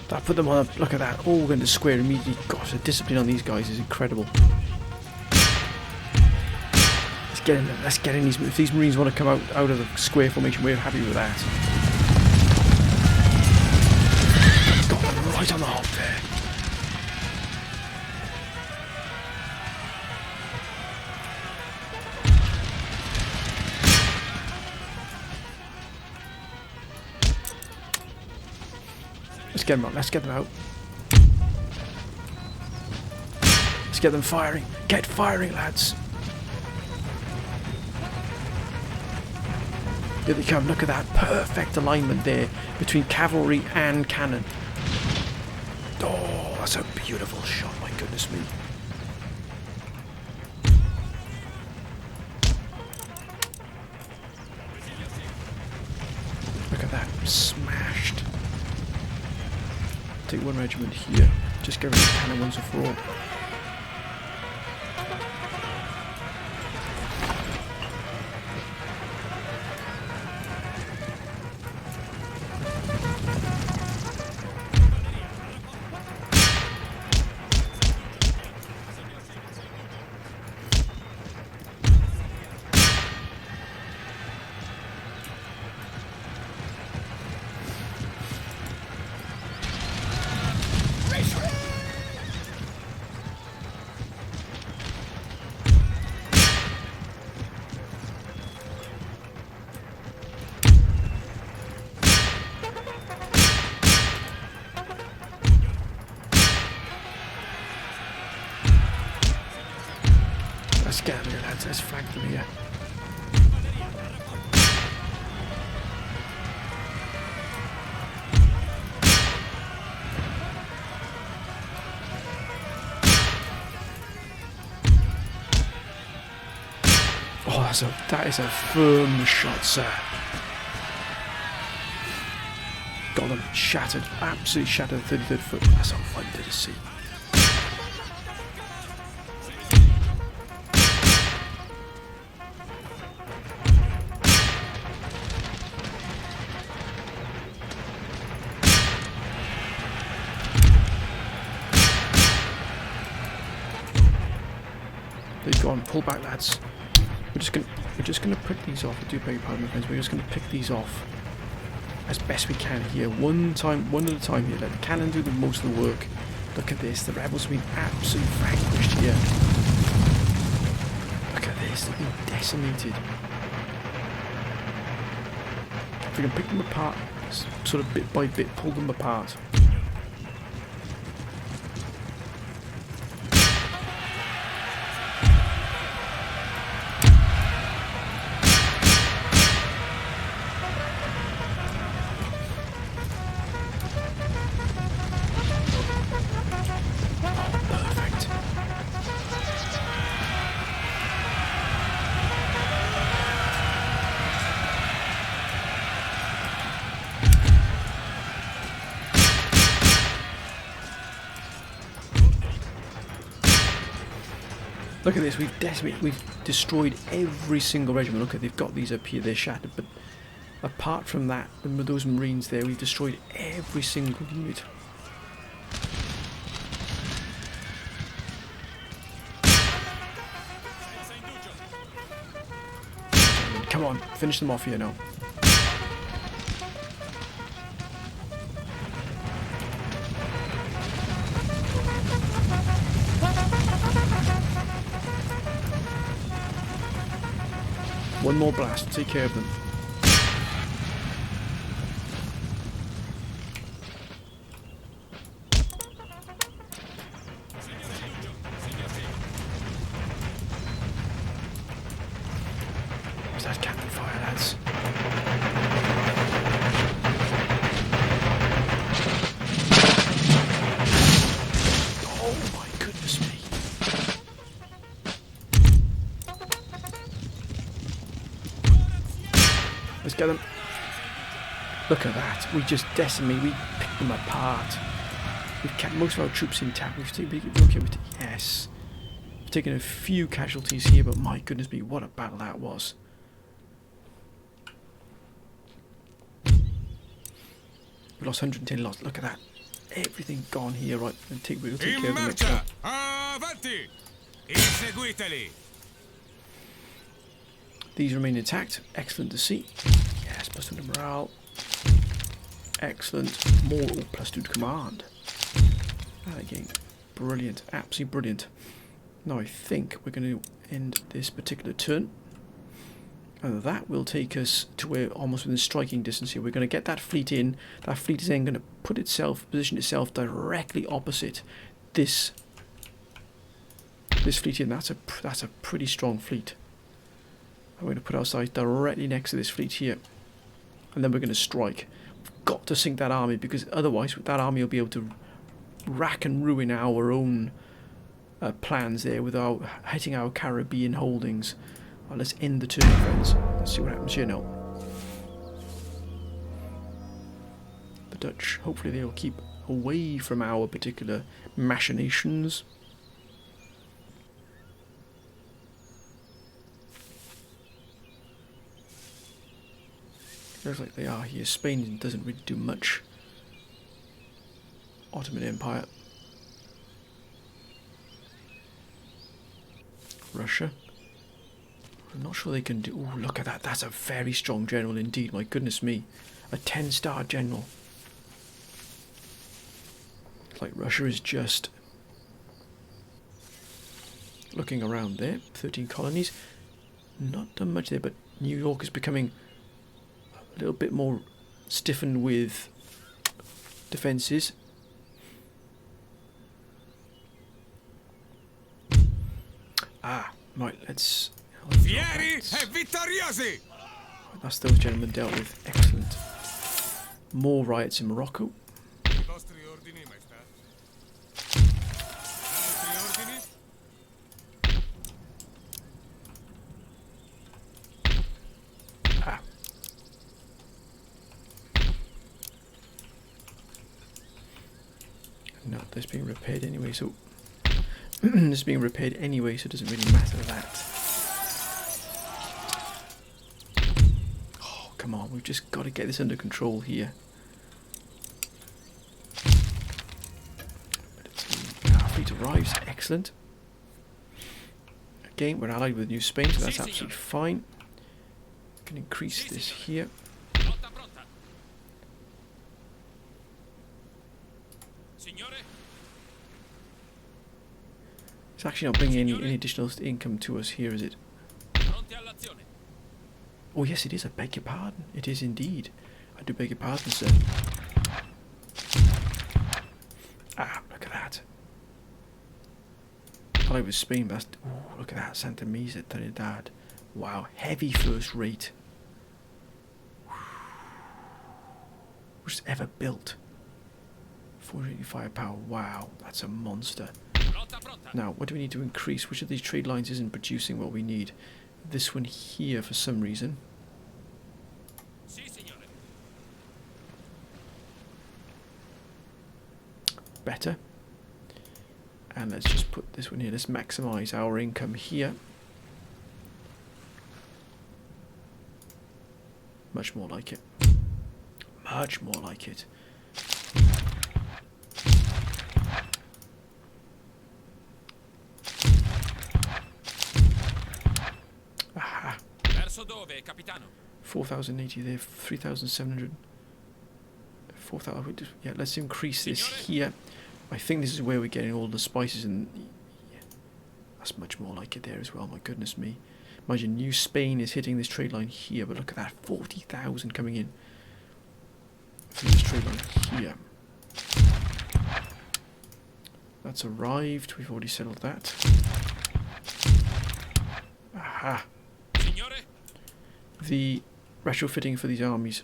That put them on a, look at that, all going to square immediately. Gosh, the discipline on these guys is incredible. Let's get in these, if these Marines want to come out of the square formation, we're happy with that. Got them right on the hop there. Let's get them out. Let's get them firing. Get firing, lads. Here they come. Look at that perfect alignment there between cavalry and cannon. Oh, that's a beautiful shot, my goodness me. Look at that. Smashed. Take one regiment here. Just get rid of the cannon once and for all. Let's get them here, lads. Let's flank them here. Oh, that is a firm shot, sir. Got them shattered, absolutely shattered. 33rd foot. That's a wonder to see. They've gone. Pull back, lads. We're just gonna pick these off. I do beg your pardon, my friends. We're just gonna pick these off as best we can here, one at a time here. Let the cannon do the most of the work. Look at this. The rebels have been absolutely vanquished here. Look at this. They've been decimated. If we can pick them apart, sort of bit by bit, pull them apart. Look at this, we've destroyed every single regiment. Look at, they've got these up here, they're shattered, but apart from that, with those Marines there, we've destroyed every single unit. Come on, finish them off here now. One more blast, take care of them. Where's that cannon fire, lads? Oh my goodness me. Let's get them. Look at that. We just decimate. We picked them apart. We've kept most of our troops intact. Yes. We've taken a few casualties here, but my goodness me, what a battle that was. We lost 110 lost. Look at that. Everything gone here. Right. We'll take care of the next one. Avanti! Inseguiteli! These remain intact. Excellent to see. Yes, +2 to morale. Excellent. Moral +2 to command. And again, brilliant. Absolutely brilliant. Now I think we're going to end this particular turn. And that will take us to where almost within striking distance here. We're going to get that fleet in. That fleet is then going to position itself directly opposite this fleet here. And that's a pretty strong fleet. We're going to put ourselves directly next to this fleet here. And then we're going to strike. We've got to sink that army, because otherwise that army will be able to rack and ruin our own plans there without hitting our Caribbean holdings. Well, let's end the turn, friends. Let's see what happens here now. The Dutch, hopefully they'll keep away from our particular machinations. Looks like they are here. Spain doesn't really do much. Ottoman Empire. Russia. I'm not sure they can do... Ooh, look at that. That's a very strong general indeed. My goodness me. A 10-star general. It's like Russia is just looking around there. 13 colonies. Not done much there, but New York is becoming a little bit more stiffened with defences. Right, let's... Fieri e vittoriosi! That's those gentlemen dealt with. Excellent. More riots in Morocco. I vostri ordini, maestà. Altri ordini? Ah. No, this being repaired anyway, so... this is being repaired anyway, so it doesn't really matter that. Oh, come on, we've just got to get this under control here. Our fleet arrives, excellent. Again, we're allied with New Spain, so that's absolutely fine. We can increase this here. It's actually not bringing any additional income to us here, is it? Oh yes, it is, I beg your pardon. It is indeed. I do beg your pardon, sir. Ah, look at that. I thought it was Spain, but that's... Oh, look at that, Santa Misa Trinidad. Wow, heavy first rate. Worst ever built. 480 firepower, wow, that's a monster. Now, what do we need to increase? Which of these trade lines isn't producing what we need? This one here, for some reason. Better. And let's just put this one here. Let's maximize our income here. Much more like it. Much more like it. Aha. 4,080 there, 3,700. 4,000. Yeah, let's increase this here. I think this is where we're getting all the spices, and yeah, that's much more like it there as well. My goodness me. Imagine New Spain is hitting this trade line here, but look at that, 40,000 coming in from this trade line here. That's arrived. We've already settled that. Aha. The retrofitting for these armies.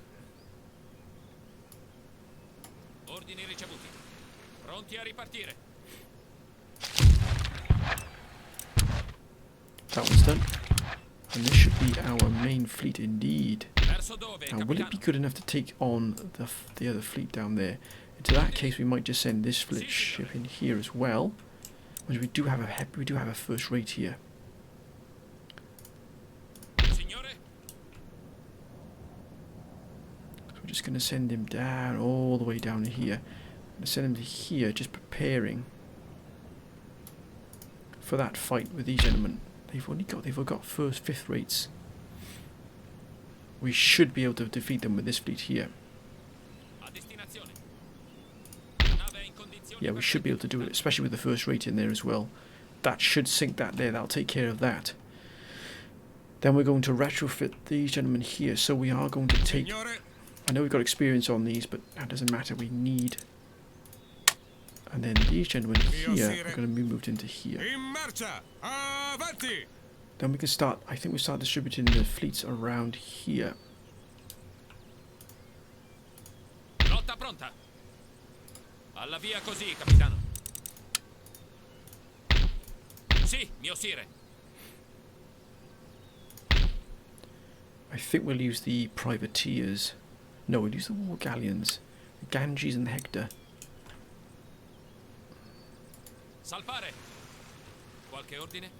That one's done. And this should be our main fleet indeed. Now, will it be good enough to take on the other fleet down there? Into that case, we might just send this fleet ship in here as well. Because we do have a first rate here. We're just going to send him down, all the way down to here. I'm going to send him to here, just preparing for that fight with these gentlemen. They've got first, fifth rates. We should be able to defeat them with this fleet here. Yeah, we should be able to do it, especially with the first rate in there as well. That should sink that there. That'll take care of that. Then we're going to retrofit these gentlemen here. So we are going to take... I know we've got experience on these, but that doesn't matter. We need... And then these gentlemen here are going to be moved into here. Then we can start... I think we start distributing the fleets around here. Lotta pronta. Alla via così, capitano. Sì, mio sire. I think we'll use the privateers. No, we'll use the war galleons. The Ganges and the Hector. Salpare. Qualche ordine?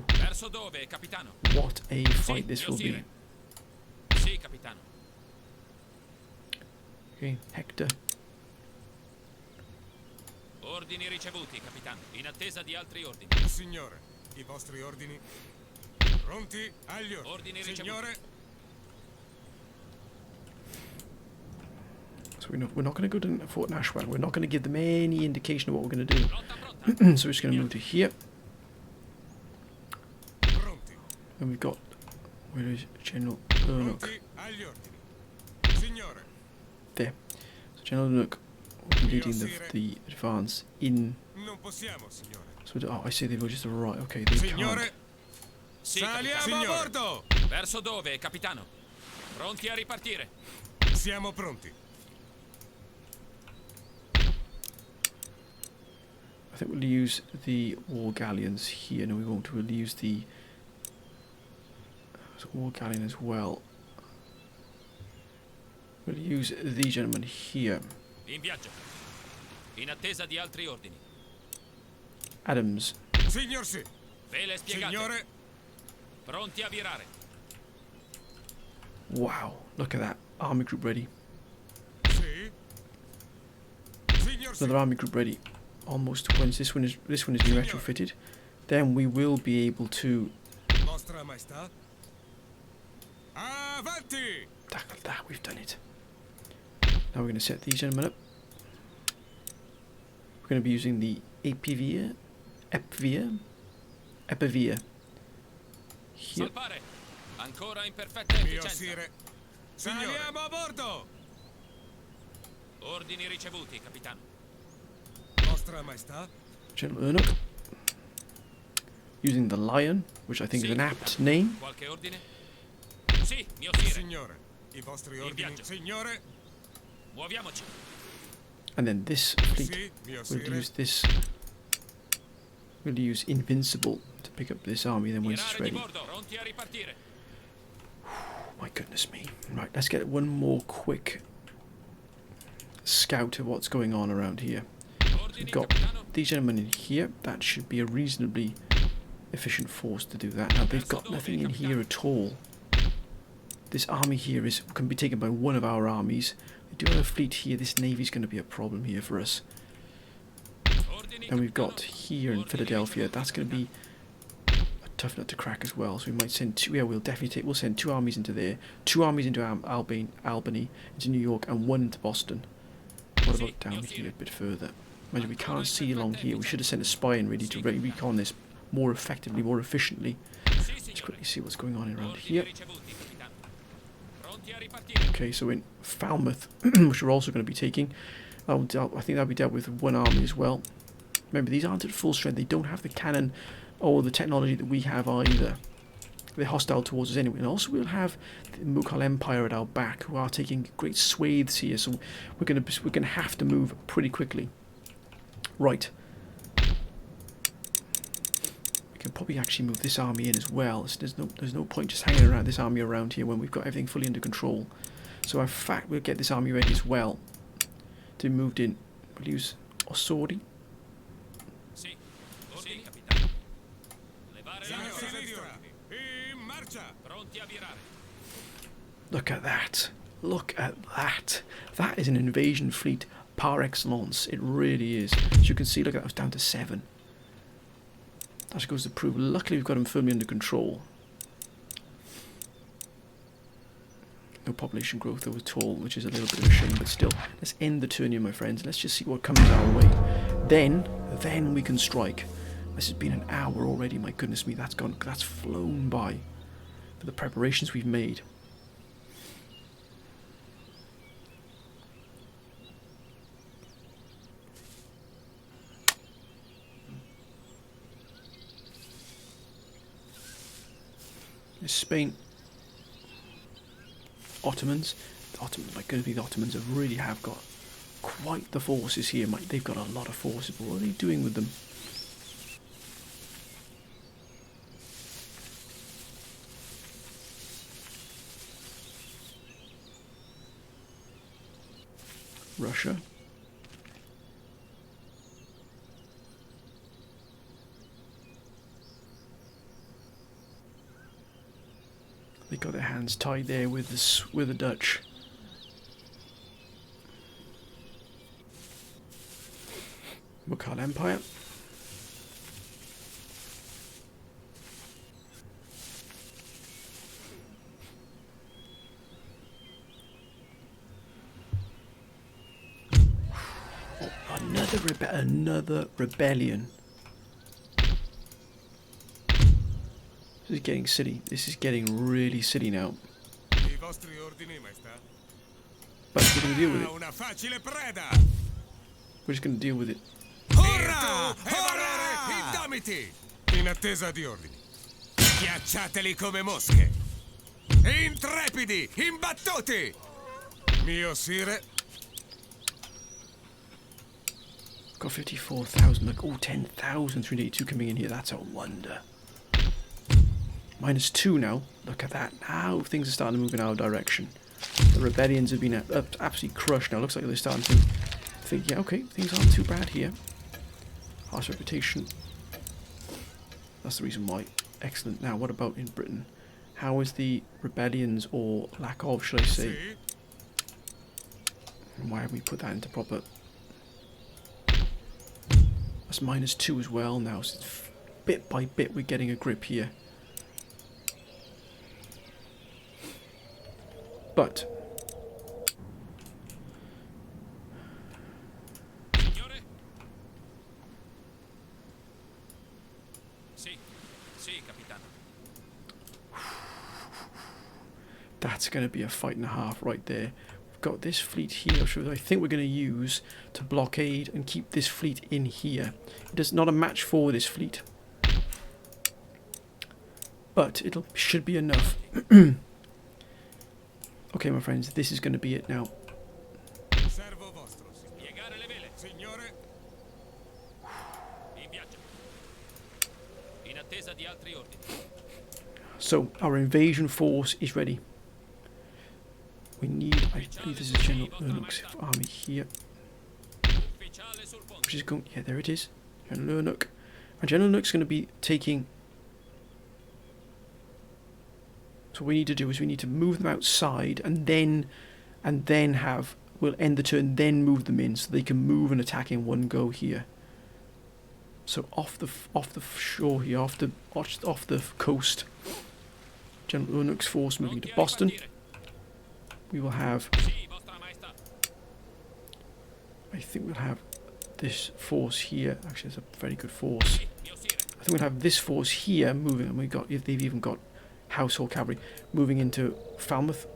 Verso dove, capitano? What a fight this will be. Sì, capitano. Okay, Hector. Ordini ricevuti, capitano. In attesa di altri ordini. Signore, i vostri ordini? Pronti agli ordini, signore. So we're not going to go to Fort Nashwell. We're not going to give them any indication of what we're going to do. So we're just going to move to here. And we've got... Where is General Ernok? There. So General Ernok will be leading the advance in... So, oh, I see they go just to the right. Okay, they Signore, can't. Sì, saliamo capitano. a bordo! Verso dove, capitano? Pronti a ripartire. Siamo pronti. I think we'll use the war galleons here. No, we won't. We'll use the war galleon as well. We'll use these gentlemen here. In viaggio. In attesa di altri ordini. Adams. Signor sì. Vele spiegate. Signore, Pronti a virare. Wow, look at that. Army group ready. sì. Signor sì. Another army group ready. Almost once this one is being retrofitted, then we will be able to Vostra Maestà. Avanti! tackle that. We've done it. Now we're going to set these gentlemen up. We're going to be using the Epivia here. Salpare. Ancora in perfetta Mio efficienza. sire. Saliamo a bordo! Ordini ricevuti, capitano. Vostra Maestà. General Ernok. Using the Lion, which I think is an apt name. Qualche ordine? Sì, mio sire. Signore, i vostri ordini. viaggio. Signore, Muoviamoci. And then this fleet, sì, mio we'll sire. use this. We'll use Invincible to pick up this army. Then once it's Virare di ready. bordo, pronti a ripartire. My goodness me. Right, let's get one more quick scout of what's going on around here. Ordini, We've got capitano. these gentlemen in here. That should be a reasonably efficient force to do that. Now they've got nothing in here at all. This army here can be taken by one of our armies. We do have a fleet here. This navy's going to be a problem here for us. Ordini, And we've got capitano. here in Ordini Philadelphia. ricevuti, That's going to be a tough nut to crack as well. So we might send two. Yeah, we'll definitely we'll send 2 armies into there, 2 armies into Albany, into New York, and 1 into Boston. What about down here a bit further? Imagine we can't see along here. We should have sent a spy in really to recon this more effectively, more efficiently. Sì, Let's signore. quickly see what's going on around Ordini here. ricevuti, capitano. Pronti a ripartire. Okay, so in Falmouth, which we're also going to be taking, I think that'll be dealt with 1 army as well. Remember, these aren't at full strength. They don't have the cannon or the technology that we have either. They're hostile towards us anyway. And also we'll have the Mughal Empire at our back, who are taking great swathes here. So we're going to have to move pretty quickly. Right. We can probably actually move this army in as well. So there's no point just hanging around this army around here when we've got everything fully under control. So in fact, we'll get this army ready as well to be moved in. We'll use Osori. Sì. Ordini, capitano. Levare la Signor sinistra. sinistra. In marcia! Pronti a virare. Look at that. Look at that. That is an invasion fleet par excellence. It really is. As you can see, look at that, it's down to 7. That just goes to prove. Luckily, we've got them firmly under control. No population growth though at all, which is a little bit of a shame, but still. Let's end the turn here, my friends. Let's just see what comes our way. Then we can strike. This has been an hour already. My goodness me, that's flown by for the preparations we've made. Spain, Ottomans. My goodness me, the Ottomans really have got quite the forces here. They've got a lot of forces, but what are they doing with them? Russia. They got their hands tied there with the Dutch. Mughal Empire. Oh, another rebellion. This is getting silly. This is getting really silly now. I vostri ordini, Maestà. But we're going to deal with it. Una facile preda! We're just going to deal with it. Ora! Ora! Gomiti! In attesa di ordini. Schiacciateli come mosche! Intrepidi! Imbattuti! Mio sire. Got 54,000. Look, oh, 10,382 coming in here. That's a wonder. -2 now. Look at that. Now things are starting to move in our direction. The rebellions have been absolutely crushed now. Looks like they're starting to think, yeah, okay, things aren't too bad here. Harsh reputation. That's the reason why. Excellent. Now, what about in Britain? How is the rebellions, or lack of, should I say? And why haven't we put that into proper? That's -2 as well now. So bit by bit, we're getting a grip here. But Signore? Sì, sì, capitano. that's going to be a fight and a half right there. We've got this fleet here, which I think we're going to use to blockade and keep this fleet in here. It is not a match for this fleet, but it should be enough. Okay, my friends, this is going to be it now. Servo vostro. Piegare le vele. Signore. In viaggio. In attesa di altri ordini. So, our invasion force is ready. We need, I believe this is General Ernuk's army here. Ufficiale sul ponte. Which is going, yeah, there it is. General Ernuk. And General Ernuk's going to be taking... So what we need to do is we need to move them outside and then have, we'll end the turn, then move them in so they can move and attack in one go here. So off the shore here, off the coast, General Ernuk's force moving to Boston. We will have, Sì, vostra maestà. I think we'll have this force here. Actually, it's a very good force. Mio sire. I think we'll have this force here moving, and they've even got household cavalry moving into Falmouth.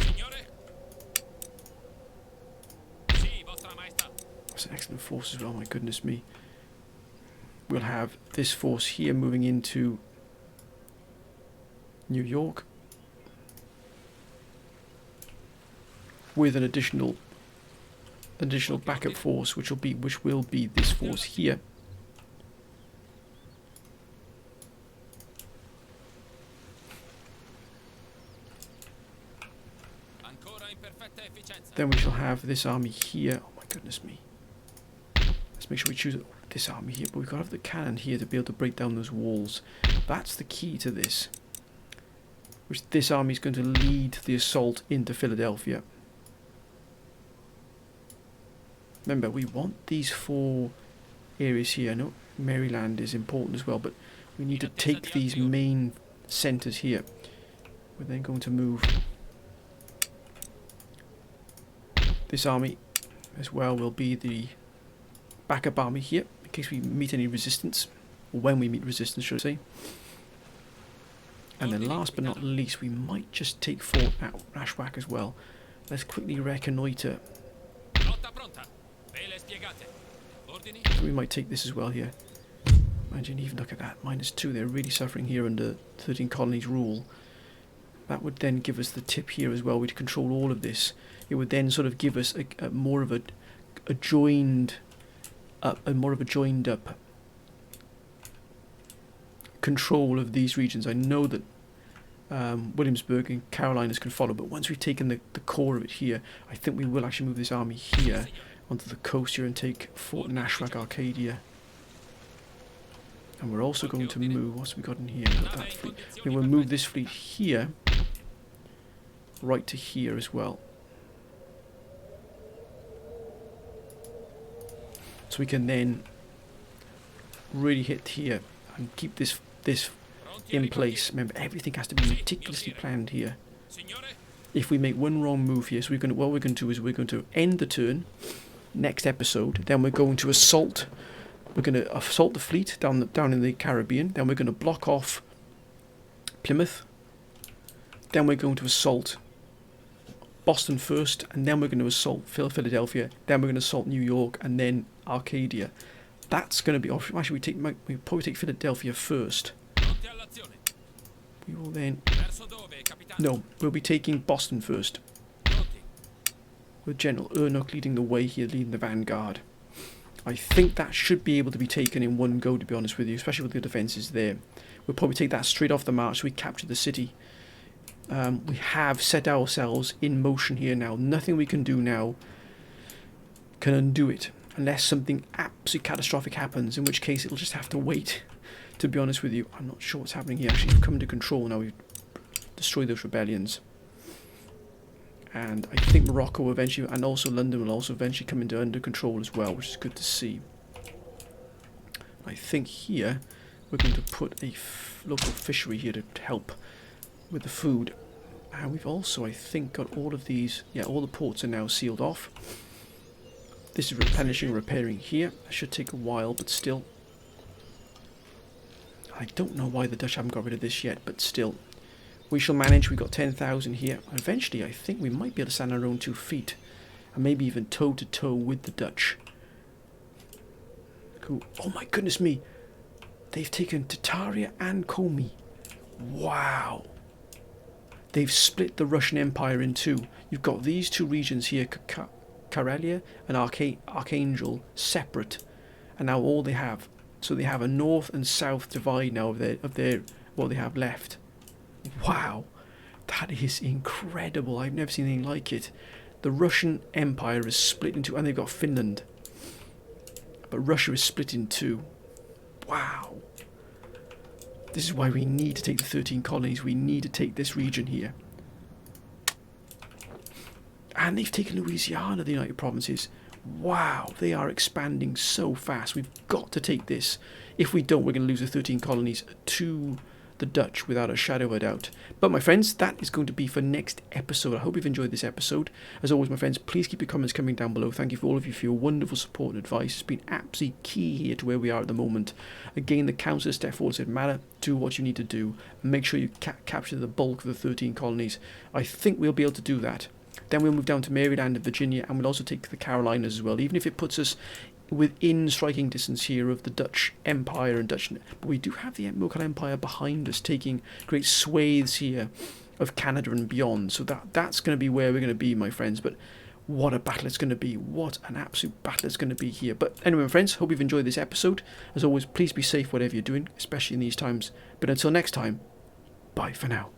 Signore? Sì, vostra maestà. That's an excellent force as well, my goodness me. We'll have this force here moving into New York with an additional backup force, which will be this force here. Ancora in perfetta efficienza. Then we shall have this army here. Oh my goodness me. Let's make sure we choose this army here, but we've got to have the cannon here to be able to break down those walls. That's the key to this. Which this army is going to lead the assault into Philadelphia. Remember, we want these 4 areas here. I know Maryland is important as well, but we need to take these main centres here. We're then going to move this army as well. Will be the backup army here in case we meet any resistance, or when we meet resistance, should I say. And then last but not least, we might just take Fort Nashwack as well. Let's quickly reconnoitre. Rotta pronta. Vele spiegate. Ordini? So we might take this as well here. Imagine, even look at that, -2. They're really suffering here under 13 colonies rule. That would then give us the tip here as well. We'd control all of this. It would then sort of give us a more of a joined up control of these regions. I know that Williamsburg and Carolinas can follow, but once we've taken the core of it here, I think we will actually move this army here onto the coast here and take Fort Nashwack, Arcadia. And we're also going to move, what's we got in here? We've got that fleet. We will move this fleet here, right to here as well. So we can then really hit here and keep this in place. Remember, everything has to be meticulously planned here. If we make one wrong move here, so what we're going to do is we're going to end the turn next episode. Then we're going to assault. We're going to assault the fleet down in the Caribbean. Then we're going to block off Plymouth. Then we're going to assault Boston first, and then we're going to assault Philadelphia, then we're going to assault New York, and then Arcadia. That's going to be... Actually, we probably take Philadelphia first. Pronti all'azione. We will then... Verso dove, capitano? No, we'll be taking Boston first. Pronti. With General Ernok leading the way here, leading the vanguard. I think that should be able to be taken in one go, to be honest with you, especially with the defences there. We'll probably take that straight off the march so we capture the city. We have set ourselves in motion here now. Nothing we can do now can undo it, unless something absolutely catastrophic happens, in which case it'll just have to wait. To be honest with you, I'm not sure what's happening here. Actually, we've come into control now. We've destroyed those rebellions. And I think Morocco will eventually, and also London will also eventually come into under control as well, which is good to see. I think here we're going to put a local fishery here to help with the food. And we've also, I think, got all of these, yeah, all the ports are now sealed off. This is replenishing and repairing here. That should take a while, but still. I don't know why the Dutch haven't got rid of this yet, but still. We shall manage. We've got 10,000 here. Eventually, I think we might be able to stand on our own 2 feet. And maybe even toe-to-toe with the Dutch. Cool. Oh my goodness me. They've taken Tataria and Komi. Wow. They've split the Russian Empire in two. You've got these two regions here, Karelia and Archangel, separate. And now all they have. So they have a north and south divide now of their what they have left. Wow. That is incredible. I've never seen anything like it. The Russian Empire is split into, and they've got Finland. But Russia is split in two. Wow. This is why we need to take the 13 colonies. We need to take this region here. And they've taken Louisiana, the United Provinces. Wow, they are expanding so fast. We've got to take this. If we don't, we're going to lose the 13 colonies to the Dutch without a shadow of a doubt. But my friends, that is going to be for next episode. I hope you've enjoyed this episode. As always, my friends, please keep your comments coming down below. Thank you for all of you for your wonderful support and advice. It's been absolutely key here to where we are at the moment. Again, the council step forward said, matter, do what you need to do. Make sure you capture the bulk of the 13 colonies. I think we'll be able to do that. Then we'll move down to Maryland and Virginia, and we'll also take the Carolinas as well, even if it puts us within striking distance here of the Dutch Empire and Dutch. But we do have the Mughal Empire behind us, taking great swathes here of Canada and beyond. So that's going to be where we're going to be, my friends. But what a battle it's going to be. What an absolute battle it's going to be here. But anyway, my friends, hope you've enjoyed this episode. As always, please be safe whatever you're doing, especially in these times. But until next time, bye for now.